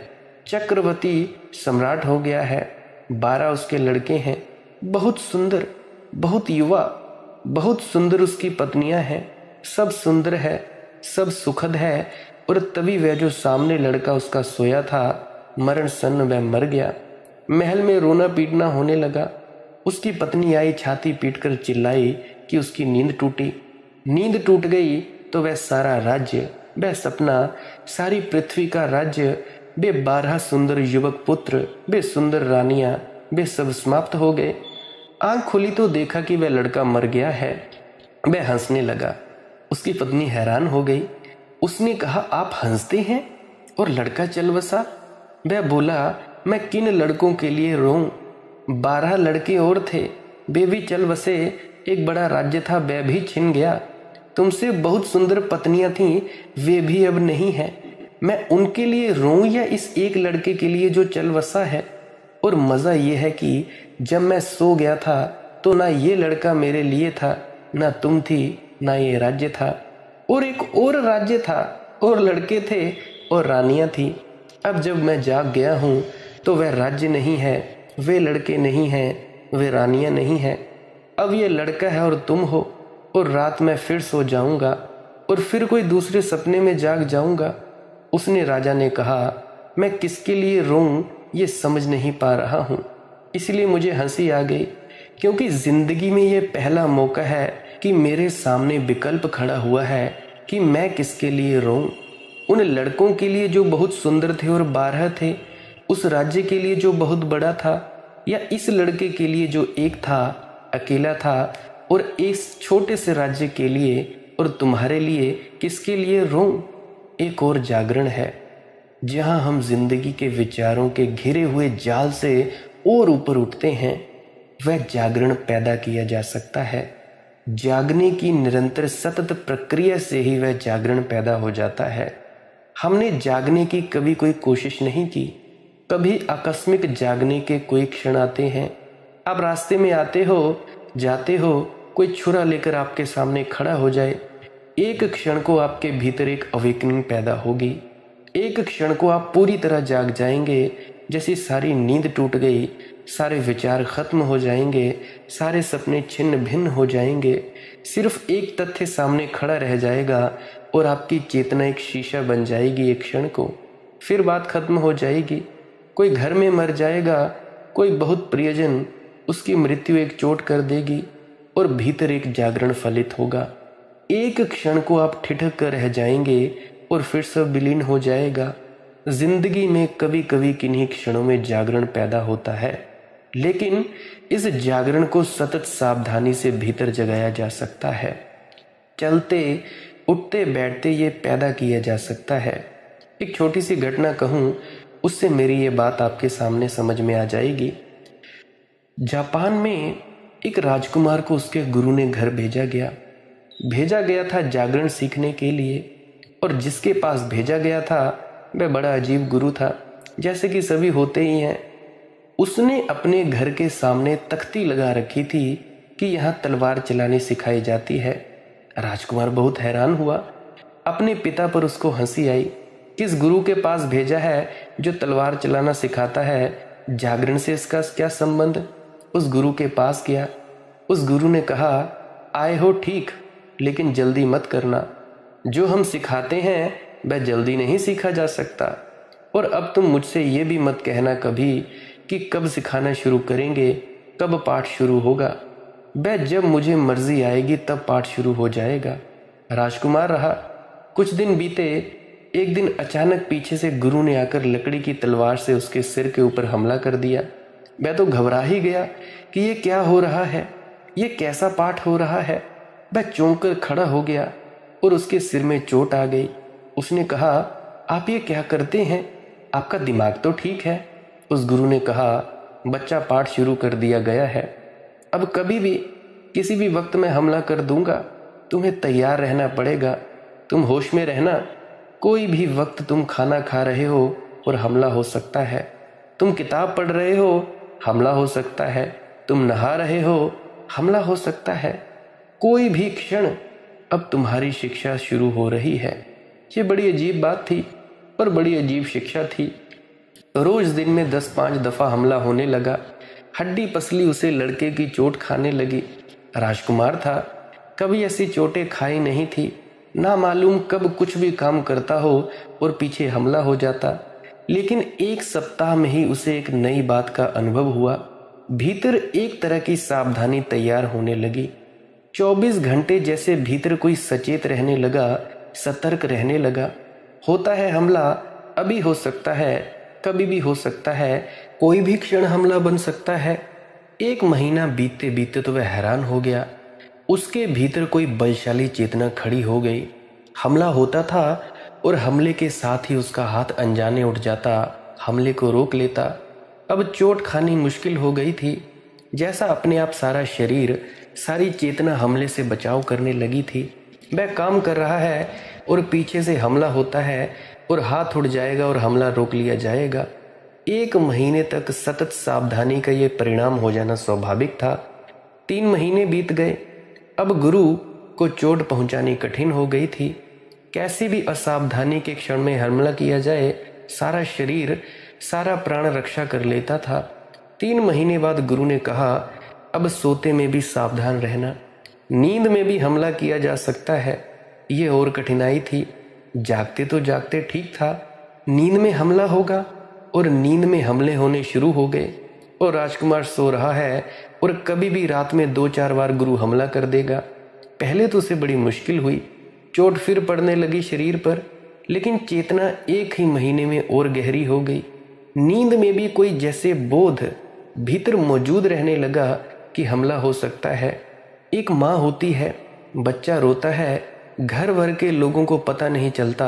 चक्रवर्ती सम्राट हो गया है। 12 उसके लड़के हैं, बहुत सुंदर, बहुत युवा, बहुत सुंदर उसकी पत्नियां हैं। सब सुंदर है, सब सुखद है। और तभी वह जो सामने लड़का उसका सोया था, मरण सन्न वह मर गया। महल में रोना पीटना होने लगा। उसकी पत्नी आई, छाती पीटकर चिल्लाई कि उसकी नींद टूटी। नींद टूट गई तो वह सारा राज्य, वह सपना, सारी पृथ्वी का राज्य, वे 12 सुंदर युवक पुत्र, वे सुंदर रानियां, वे सब समाप्त हो गए। आंख खुली तो देखा कि वह लड़का मर गया है। वह हंसने लगा। उसकी पत्नी हैरान हो गई। उसने कहा, आप हंसते हैं? और लड़का चल बसा। वह बोला, मैं किन लड़कों के लिए रोऊं? 12 लड़के और थे, वे भी चल बसे। एक बड़ा राज्य था, वह भी छिन गया। तुमसे बहुत सुंदर पत्नियां थीं, वे भी अब नहीं हैं। मैं उनके लिए रोऊं या इस एक लड़के के लिए जो चल बसा है? और मजा यह है कि जब मैं सो गया था तो ना ये लड़का मेरे लिए था, ना तुम थी, ना ये राज्य था। और एक और राज्य था, और लड़के थे, और रानियां थी। अब जब मैं जाग गया हूं तो वह राज्य नहीं है, वे लड़के नहीं हैं, वे रानियां नहीं हैं। अब ये लड़का है और तुम हो। और रात में फिर सो जाऊंगा और फिर कोई दूसरे सपने में जाग जाऊंगा। उसने राजा ने कहा, मैं किसके लिए रोऊं ये समझ नहीं पा रहा हूं। इसलिए मुझे हंसी आ गई, क्योंकि जिंदगी में ये पहला मौका है कि मेरे सामने विकल्प खड़ा हुआ है कि मैं किसके लिए रोऊं। उन लड़कों के लिए जो बहुत सुंदर थे और 12 थे, उस राज्य के लिए जो बहुत बड़ा था, या इस लड़के के लिए जो एक था, अकेला था और इस छोटे से राज्य के लिए और तुम्हारे लिए किसके लिए रोऊं? एक और जागरण है जहां हम जिंदगी के विचारों के घिरे हुए जाल से और ऊपर उठते हैं। वह जागरण पैदा किया जा सकता है। जागने की निरंतर सतत प्रक्रिया से ही वह जागरण पैदा हो जाता है। हमने जागने की कभी कोई कोशिश नहीं की। कभी आकस्मिक जागने के कोई क्षण आते हैं। आप रास्ते में आते हो, जाते हो, कोई छुरा लेकर आपके सामने खड़ा हो जाए, एक क्षण को आपके भीतर एक अवेकनिंग पैदा होगी। एक क्षण को आप पूरी तरह जाग जाएंगे, जैसी सारी नींद टूट गई, सारे विचार खत्म हो जाएंगे, सारे सपने छिन्न भिन्न हो जाएंगे। सिर्फ एक तथ्य सामने खड़ा रह जाएगा और आपकी चेतना एक शीशा बन जाएगी एक क्षण को। फिर बात खत्म हो जाएगी। कोई घर में मर जाएगा, कोई बहुत प्रियजन, उसकी मृत्यु एक चोट कर देगी और भीतर एक जागरण फलित होगा। एक क्षण को आप ठिठक कर रह जाएंगे और फिर सब विलीन हो जाएगा। जिंदगी में कभी कभी किन्हीं क्षणों में जागरण पैदा होता है, लेकिन इस जागरण को सतत सावधानी से भीतर जगाया जा सकता है। चलते उठते बैठते ये पैदा किया जा सकता है। एक छोटी सी घटना कहूँ, उससे मेरी ये बात आपके सामने समझ में आ जाएगी। जापान में एक राजकुमार को उसके गुरु ने घर भेजा गया था जागरण सीखने के लिए। और जिसके पास भेजा गया था वह बड़ा अजीब गुरु था, जैसे कि सभी होते ही हैं। उसने अपने घर के सामने तख्ती लगा रखी थी कि यहाँ तलवार चलानी सिखाई जाती है। राजकुमार बहुत हैरान हुआ। अपने पिता पर उसको हंसी आई। किस गुरु के पास भेजा है जो तलवार चलाना सिखाता है? जागरण से इसका क्या संबंध? उस गुरु के पास गया। उस गुरु ने कहा, आए हो ठीक, लेकिन जल्दी मत करना। जो हम सिखाते हैं वह जल्दी नहीं सीखा जा सकता। और अब तुम मुझसे ये भी मत कहना कभी कि कब सिखाना शुरू करेंगे, कब पाठ शुरू होगा। वह जब मुझे मर्जी आएगी तब पाठ शुरू हो जाएगा। राजकुमार रहा। कुछ दिन बीते। एक दिन अचानक पीछे से गुरु ने आकर लकड़ी की तलवार से उसके सिर के ऊपर हमला कर दिया। वह तो घबरा ही गया कि ये क्या हो रहा है, ये कैसा पाठ हो रहा है। वह चौंक कर खड़ा हो गया और उसके सिर में चोट आ गई। उसने कहा, आप ये क्या करते हैं? आपका दिमाग तो ठीक है। उस गुरु ने कहा, बच्चा, पाठ शुरू कर दिया गया है। अब कभी भी किसी भी वक्त में हमला कर दूंगा। तुम्हें तैयार रहना पड़ेगा। तुम होश में रहना। कोई भी वक्त तुम खाना खा रहे हो और हमला हो सकता है। तुम किताब पढ़ रहे हो, हमला हो सकता है। तुम नहा रहे हो, हमला हो सकता है। कोई भी क्षण अब तुम्हारी शिक्षा शुरू हो रही है। ये बड़ी अजीब बात थी और बड़ी अजीब शिक्षा थी। रोज दिन में 10-5 दफा हमला होने लगा। हड्डी पसली उसे लड़के की चोट खाने लगी। राजकुमार था, कभी ऐसी चोटें खाई नहीं थी। ना मालूम कब कुछ भी काम करता हो और पीछे हमला हो जाता। लेकिन एक सप्ताह में ही उसे एक नई बात का अनुभव हुआ। भीतर एक तरह की सावधानी तैयार होने लगी। 24 घंटे जैसे भीतर कोई सचेत रहने लगा, सतर्क रहने लगा। होता है हमला, अभी हो सकता है, कभी भी हो सकता है, कोई भी क्षण हमला बन सकता है। 1 महीना बीतते बीतते तो वह हैरान हो गया। उसके भीतर कोई बलशाली चेतना खड़ी हो गई। हमला होता था और हमले के साथ ही उसका हाथ अनजाने उठ जाता, हमले को रोक लेता। अब चोट खानी मुश्किल हो गई थी। जैसा अपने आप सारा शरीर, सारी चेतना हमले से बचाव करने लगी थी। वह काम कर रहा है और पीछे से हमला होता है और हाथ उड़ जाएगा और हमला रोक लिया जाएगा। 1 महीने तक सतत सावधानी का ये परिणाम हो जाना स्वाभाविक था। 3 महीने बीत गए। अब गुरु को चोट पहुंचानी कठिन हो गई थी। कैसी भी असावधानी के क्षण में हमला किया जाए, सारा शरीर, सारा प्राण रक्षा कर लेता था। 3 महीने बाद गुरु ने कहा, अब सोते में भी सावधान रहना। नींद में भी हमला किया जा सकता है। ये और कठिनाई थी। जागते तो जागते ठीक था, नींद में हमला होगा। और नींद में हमले होने शुरू हो गए। और राजकुमार सो रहा है और कभी भी रात में 2-4 बार गुरु हमला कर देगा। पहले तो उसे बड़ी मुश्किल हुई। चोट फिर पड़ने लगी शरीर पर, लेकिन चेतना 1 ही महीने में और गहरी हो गई। नींद में भी कोई जैसे बोध भीतर मौजूद रहने लगा कि हमला हो सकता है। एक माँ होती है, बच्चा रोता है, घर भर के लोगों को पता नहीं चलता,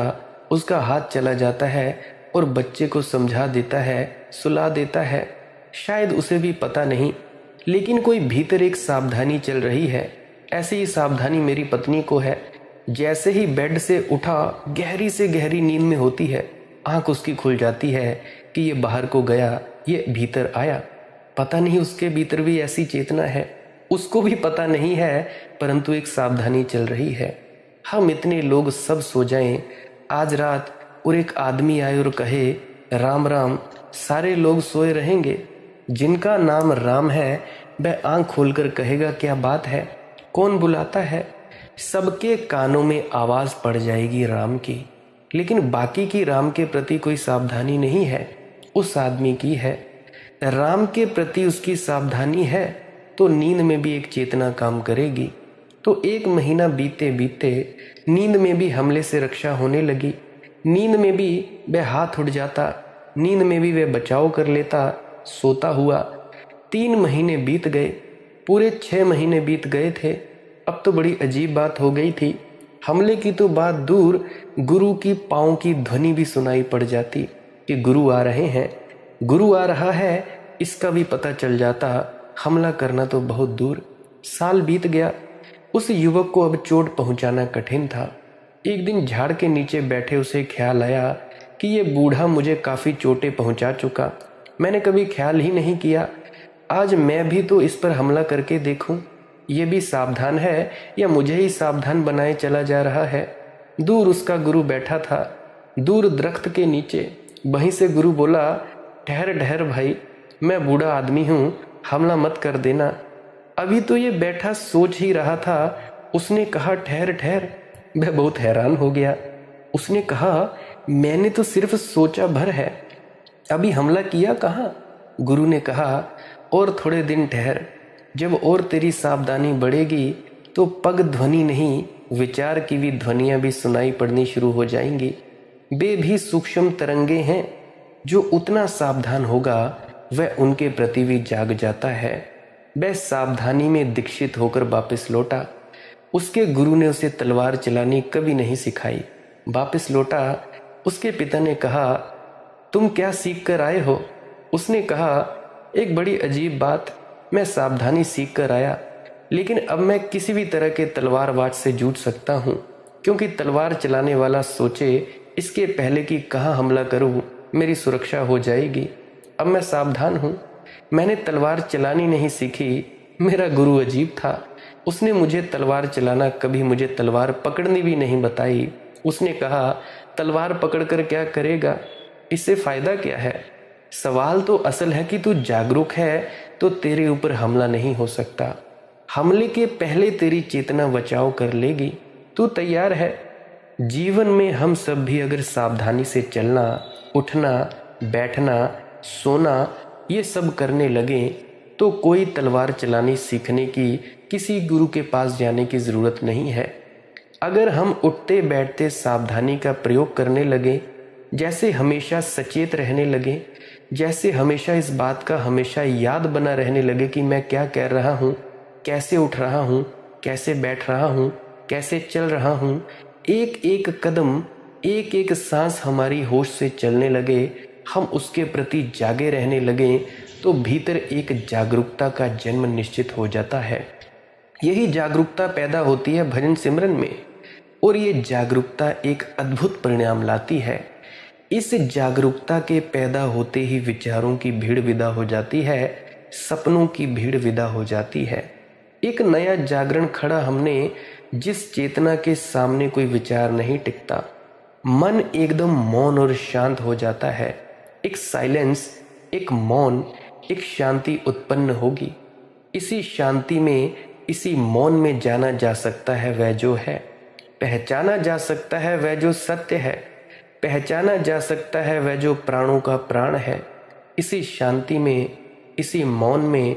उसका हाथ चला जाता है और बच्चे को समझा देता है, सुला देता है। शायद उसे भी पता नहीं, लेकिन कोई भीतर एक सावधानी चल रही है। ऐसी ही सावधानी मेरी पत्नी को है। जैसे ही बेड से उठा, गहरी से गहरी नींद में होती है, आंख उसकी खुल जाती है कि ये बाहर को गया, ये भीतर आया। पता नहीं उसके भीतर भी ऐसी चेतना है, उसको भी पता नहीं है, परंतु एक सावधानी चल रही है। हम इतने लोग सब सो जाएं आज रात और एक आदमी आए और कहे राम राम, सारे लोग सोए रहेंगे। जिनका नाम राम है वह आंख खोलकर कहेगा क्या बात है, कौन बुलाता है। सबके कानों में आवाज पड़ जाएगी राम की, लेकिन बाकी की राम के प्रति कोई सावधानी नहीं है। उस आदमी की है। राम के प्रति उसकी सावधानी है तो नींद में भी एक चेतना काम करेगी। तो 1 महीना बीते बीते नींद में भी हमले से रक्षा होने लगी। नींद में भी वह हाथ उठ जाता, नींद में भी वह बचाव कर लेता, सोता हुआ। 3 महीने बीत गए, पूरे 6 महीने बीत गए थे। अब तो बड़ी अजीब बात हो गई थी। हमले की तो बात दूर, गुरु की पाँव की ध्वनि भी सुनाई पड़ जाती कि गुरु आ रहे हैं। गुरु आ रहा है इसका भी पता चल जाता, हमला करना तो बहुत दूर। साल बीत गया। उस युवक को अब चोट पहुंचाना कठिन था। एक दिन झाड़ के नीचे बैठे उसे ख्याल आया कि ये बूढ़ा मुझे काफ़ी चोटें पहुंचा चुका, मैंने कभी ख्याल ही नहीं किया। आज मैं भी तो इस पर हमला करके देखूं, ये भी सावधान है या मुझे ही सावधान बनाए चला जा रहा है। दूर उसका गुरु बैठा था, दूर दरख्त के नीचे। वहीं से गुरु बोला, ठहर ठहर भाई, मैं बूढ़ा आदमी हूँ, हमला मत कर देना। अभी तो ये बैठा सोच ही रहा था, उसने कहा ठहर ठहर। मैं बहुत हैरान हो गया। उसने कहा मैंने तो सिर्फ सोचा भर है, अभी हमला किया कहाँ। गुरु ने कहा और थोड़े दिन ठहर, जब और तेरी सावधानी बढ़ेगी तो पग ध्वनि नहीं, विचार की भी ध्वनियाँ भी सुनाई पड़नी शुरू हो जाएंगी। वे भी सूक्ष्म तरंगे हैं, जो उतना सावधान होगा वह उनके प्रति भी जाग जाता है। वह सावधानी में दीक्षित होकर वापस लौटा। उसके गुरु ने उसे तलवार चलानी कभी नहीं सिखाई। वापस लौटा, उसके पिता ने कहा तुम क्या सीख कर आए हो। उसने कहा एक बड़ी अजीब बात, मैं सावधानी सीख कर आया, लेकिन अब मैं किसी भी तरह के तलवारबाज से जूझ सकता हूँ, क्योंकि तलवार चलाने वाला सोचे इसके पहले कि कहाँ हमला करूँ मेरी सुरक्षा हो जाएगी। अब मैं सावधान हूँ। मैंने तलवार चलानी नहीं सीखी, मेरा गुरु अजीब था, उसने मुझे तलवार चलाना, कभी मुझे तलवार पकड़नी भी नहीं बताई। उसने कहा तलवार पकड़कर क्या करेगा, इससे फायदा क्या है। सवाल तो असल है कि तू जागरूक है तो तेरे ऊपर हमला नहीं हो सकता। हमले के पहले तेरी चेतना बचाव कर लेगी, तू तैयार है। जीवन में हम सब भी अगर सावधानी से चलना, उठना, बैठना, सोना ये सब करने लगे तो कोई तलवार चलानी सीखने की किसी गुरु के पास जाने की ज़रूरत नहीं है। अगर हम उठते बैठते सावधानी का प्रयोग करने लगे, जैसे हमेशा सचेत रहने लगे, जैसे हमेशा इस बात का हमेशा याद बना रहने लगे कि मैं क्या कह रहा हूँ, कैसे उठ रहा हूँ, कैसे बैठ रहा हूँ, कैसे चल रहा हूँ, एक एक कदम, एक एक सांस हमारी होश से चलने लगे, हम उसके प्रति जागे रहने लगे, तो भीतर एक जागरूकता का जन्म निश्चित हो जाता है। यही जागरूकता पैदा होती है भजन सिमरन में, और ये जागरूकता एक अद्भुत परिणाम लाती है। इस जागरूकता के पैदा होते ही विचारों की भीड़ विदा हो जाती है, सपनों की भीड़ विदा हो जाती है। एक नया जागरण खड़ा हमने, जिस चेतना के सामने कोई विचार नहीं टिकता, मन एकदम मौन और शांत हो जाता है। एक साइलेंस, एक मौन, एक शांति उत्पन्न होगी। इसी शांति में, इसी मौन में जाना जा सकता है वह जो है, पहचाना जा सकता है वह जो सत्य है, पहचाना जा सकता है वह जो प्राणों का प्राण है। इसी शांति में, इसी मौन में,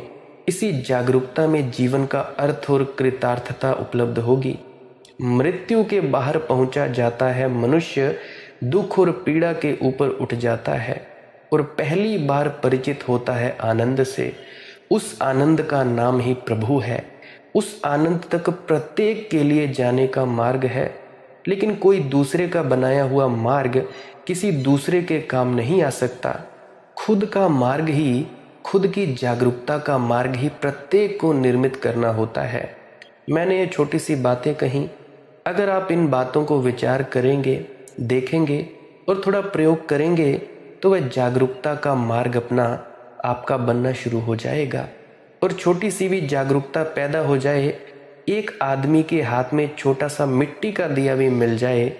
इसी जागरूकता में जीवन का अर्थ और कृतार्थता उपलब्ध होगी। मृत्यु के बाहर पहुंचा जाता है मनुष्य, दुख और पीड़ा के ऊपर उठ जाता है और पहली बार परिचित होता है आनंद से। उस आनंद का नाम ही प्रभु है। उस आनंद तक प्रत्येक के लिए जाने का मार्ग है, लेकिन कोई दूसरे का बनाया हुआ मार्ग किसी दूसरे के काम नहीं आ सकता। खुद का मार्ग ही, खुद की जागरूकता का मार्ग ही प्रत्येक को निर्मित करना होता है। मैंने ये छोटी सी बातें कही, अगर आप इन बातों को विचार करेंगे, देखेंगे और थोड़ा प्रयोग करेंगे तो वह जागरूकता का मार्ग अपना आपका बनना शुरू हो जाएगा। और छोटी सी भी जागरूकता पैदा हो जाए, एक आदमी के हाथ में छोटा सा मिट्टी का दिया भी मिल जाए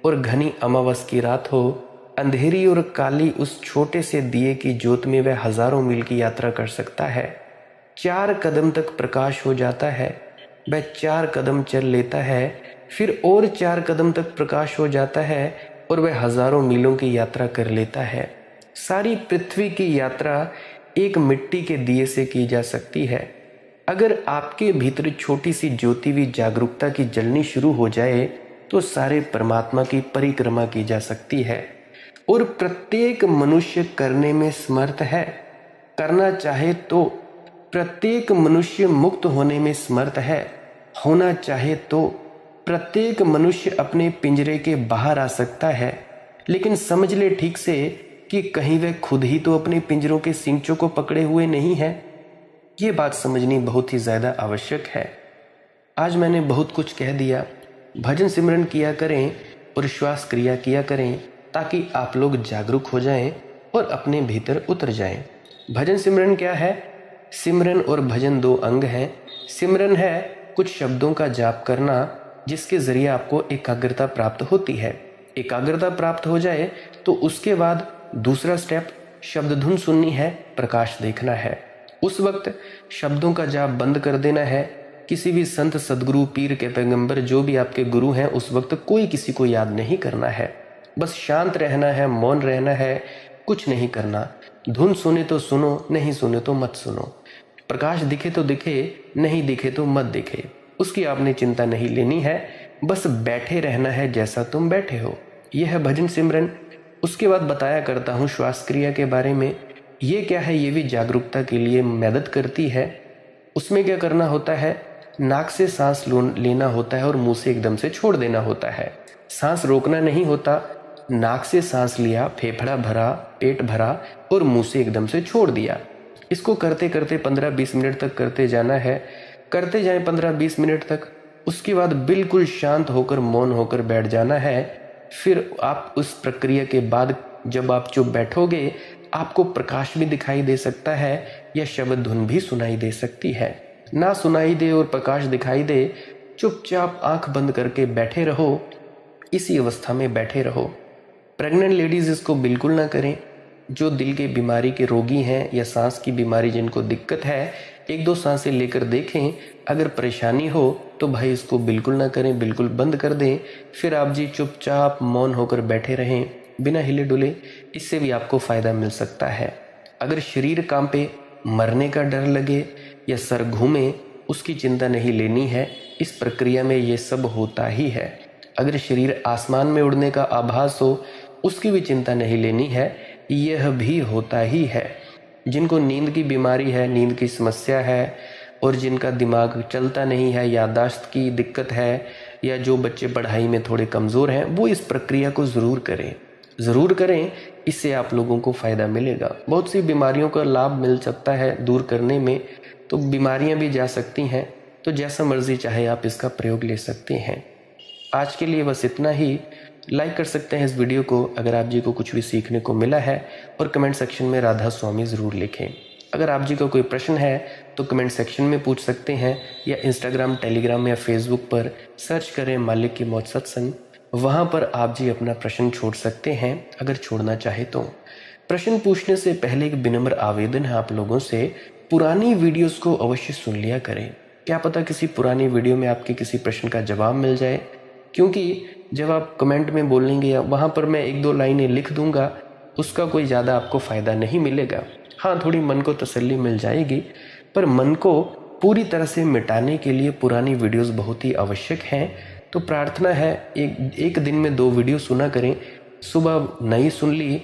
और घनी अमावस की रात हो, अंधेरी और काली उस छोटे से दिए की ज्योत में वह हजारों मील की यात्रा कर सकता है। 4 कदम तक प्रकाश हो जाता है, वह 4 कदम चल लेता है, फिर और 4 कदम तक प्रकाश हो जाता है और वह हजारों मीलों की यात्रा कर लेता है। सारी पृथ्वी की यात्रा एक मिट्टी के दिए से की जा सकती है। अगर आपके भीतर छोटी सी ज्योति भी जागरूकता की जलनी शुरू हो जाए तो सारे परमात्मा की परिक्रमा की जा सकती है। और प्रत्येक मनुष्य करने में समर्थ है, करना चाहे तो। प्रत्येक मनुष्य मुक्त होने में समर्थ है, होना चाहे तो। प्रत्येक मनुष्य अपने पिंजरे के बाहर आ सकता है, लेकिन समझ ले ठीक से कि कहीं वह खुद ही तो अपने पिंजरों के सींचों को पकड़े हुए नहीं है। ये बात समझनी बहुत ही ज़्यादा आवश्यक है। आज मैंने बहुत कुछ कह दिया। भजन सिमरन किया करें और श्वास क्रिया किया करें ताकि आप लोग जागरूक हो जाएं और अपने भीतर उतर जाएं। भजन सिमरन क्या है? सिमरन और भजन 2 अंग हैं। सिमरन है कुछ शब्दों का जाप करना जिसके ज़रिए आपको एकाग्रता प्राप्त होती है। एकाग्रता प्राप्त हो जाए तो उसके बाद दूसरा स्टेप शब्द धुन सुननी है, प्रकाश देखना है। उस वक्त शब्दों का जाप बंद कर देना है। किसी भी संत, सदगुरु, पीर के पैगंबर जो भी आपके गुरु हैं उस वक्त कोई किसी को याद नहीं करना है। बस शांत रहना है, मौन रहना है, कुछ नहीं करना। धुन सुने तो सुनो, नहीं सुने तो मत सुनो। प्रकाश दिखे तो दिखे, नहीं दिखे तो मत दिखे, उसकी आपने चिंता नहीं लेनी है। बस बैठे रहना है जैसा तुम बैठे हो। यह है भजन सिमरन। उसके बाद बताया करता हूँ श्वास क्रिया के बारे में। ये क्या है? ये भी जागरूकता के लिए मदद करती है। उसमें क्या करना होता है? नाक से सांस लेना होता है और मुंह से एकदम से छोड़ देना होता है। सांस रोकना नहीं होता। नाक से सांस लिया, फेफड़ा भरा, पेट भरा और मुंह से एकदम से छोड़ दिया। इसको करते करते 15-20 मिनट तक करते जाना है। करते जाएं 15-20 मिनट तक। उसके बाद बिल्कुल शांत होकर, मौन होकर बैठ जाना है। फिर आप उस प्रक्रिया के बाद जब आप चुप बैठोगे, आपको प्रकाश भी दिखाई दे सकता है या शब्द धुन भी सुनाई दे सकती है। ना सुनाई दे और प्रकाश दिखाई दे, चुपचाप आंख बंद करके बैठे रहो। इसी अवस्था में बैठे रहो। प्रेग्नेंट लेडीज इसको बिल्कुल ना करें। जो दिल के बीमारी के रोगी हैं या सांस की बीमारी जिनको दिक्कत है, 1-2 सांसें लेकर देखें। अगर परेशानी हो तो भाई इसको बिल्कुल ना करें, बिल्कुल बंद कर दें। फिर आप जी चुपचाप मौन होकर बैठे रहें बिना हिले डुले। इससे भी आपको फ़ायदा मिल सकता है। अगर शरीर कांपे, मरने का डर लगे या सर घूमे, उसकी चिंता नहीं लेनी है। इस प्रक्रिया में ये सब होता ही है। अगर शरीर आसमान में उड़ने का आभास हो, उसकी भी चिंता नहीं लेनी है। यह भी होता ही है। जिनको नींद की बीमारी है, नींद की समस्या है और जिनका दिमाग चलता नहीं है, याददाश्त की दिक्कत है, या जो बच्चे पढ़ाई में थोड़े कमज़ोर हैं, वो इस प्रक्रिया को ज़रूर करें। इससे आप लोगों को फ़ायदा मिलेगा। बहुत सी बीमारियों का लाभ मिल सकता है दूर करने में, तो बीमारियां भी जा सकती हैं। तो जैसा मर्जी चाहे आप इसका प्रयोग ले सकते हैं। आज के लिए बस इतना ही। लाइक कर सकते हैं इस वीडियो को अगर आप जी को कुछ भी सीखने को मिला है, और कमेंट सेक्शन में राधा स्वामी ज़रूर लिखें। अगर आप जी का कोई प्रश्न है तो कमेंट सेक्शन में पूछ सकते हैं, या इंस्टाग्राम, टेलीग्राम या फेसबुक पर सर्च करें मालिक की मौत सत्संग। वहाँ पर आप जी अपना प्रश्न छोड़ सकते हैं अगर छोड़ना चाहे तो। प्रश्न पूछने से पहले एक विनम्र आवेदन है आप लोगों से, पुरानी वीडियोस को अवश्य सुन लिया करें। क्या पता किसी पुरानी वीडियो में आपके किसी प्रश्न का जवाब मिल जाए। क्योंकि जब आप कमेंट में बोलेंगे या वहाँ पर मैं 1-2 लाइनें लिख दूंगा, उसका कोई ज़्यादा आपको फ़ायदा नहीं मिलेगा। हाँ, थोड़ी मन को तसल्ली मिल जाएगी, पर मन को पूरी तरह से मिटाने के लिए पुरानी वीडियोस बहुत ही आवश्यक हैं। तो प्रार्थना है एक दिन में 2 वीडियो सुना करें। सुबह नई सुन ली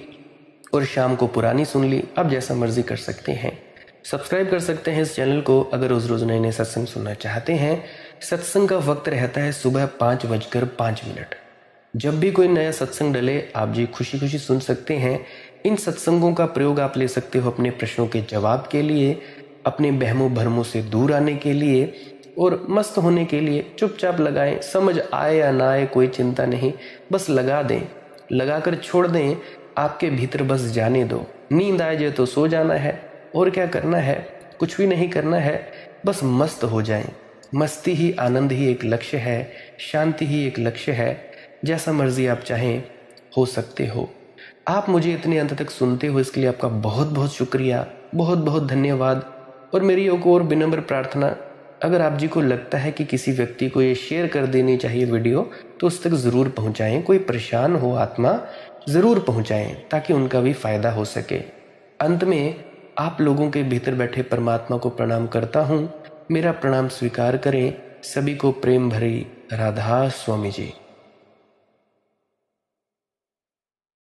और शाम को पुरानी सुन ली। आप जैसा मर्जी कर सकते हैं। सब्सक्राइब कर सकते हैं इस चैनल को अगर रोज़ रोज़ नए नए सत्संग सुनना चाहते हैं। सत्संग का वक्त रहता है सुबह 5:05। जब भी कोई नया सत्संग डले आप जी खुशी खुशी सुन सकते हैं। इन सत्संगों का प्रयोग आप ले सकते हो अपने प्रश्नों के जवाब के लिए, अपने बहमों भरमों से दूर आने के लिए और मस्त होने के लिए। चुपचाप लगाएं, समझ आए या ना आए कोई चिंता नहीं, बस लगा दें, लगाकर छोड़ दें, आपके भीतर बस जाने दो। नींद आ जाए तो सो जाना है, और क्या करना है, कुछ भी नहीं करना है, बस मस्त हो जाएं। मस्ती ही आनंद ही एक लक्ष्य है, शांति ही एक लक्ष्य है। जैसा मर्जी आप चाहें हो सकते हो। आप मुझे इतने अंत तक सुनते हो इसके लिए आपका बहुत बहुत शुक्रिया, बहुत बहुत धन्यवाद। और मेरी एक और विनम्र प्रार्थना, अगर आप जी को लगता है कि किसी व्यक्ति को ये शेयर कर देनी चाहिए वीडियो, तो उस तक ज़रूर पहुंचाएं। कोई परेशान हो आत्मा ज़रूर पहुंचाएं ताकि उनका भी फायदा हो सके। अंत में आप लोगों के भीतर बैठे परमात्मा को प्रणाम करता हूँ। मेरा प्रणाम स्वीकार करें। सभी को प्रेम भरी राधा स्वामी जी।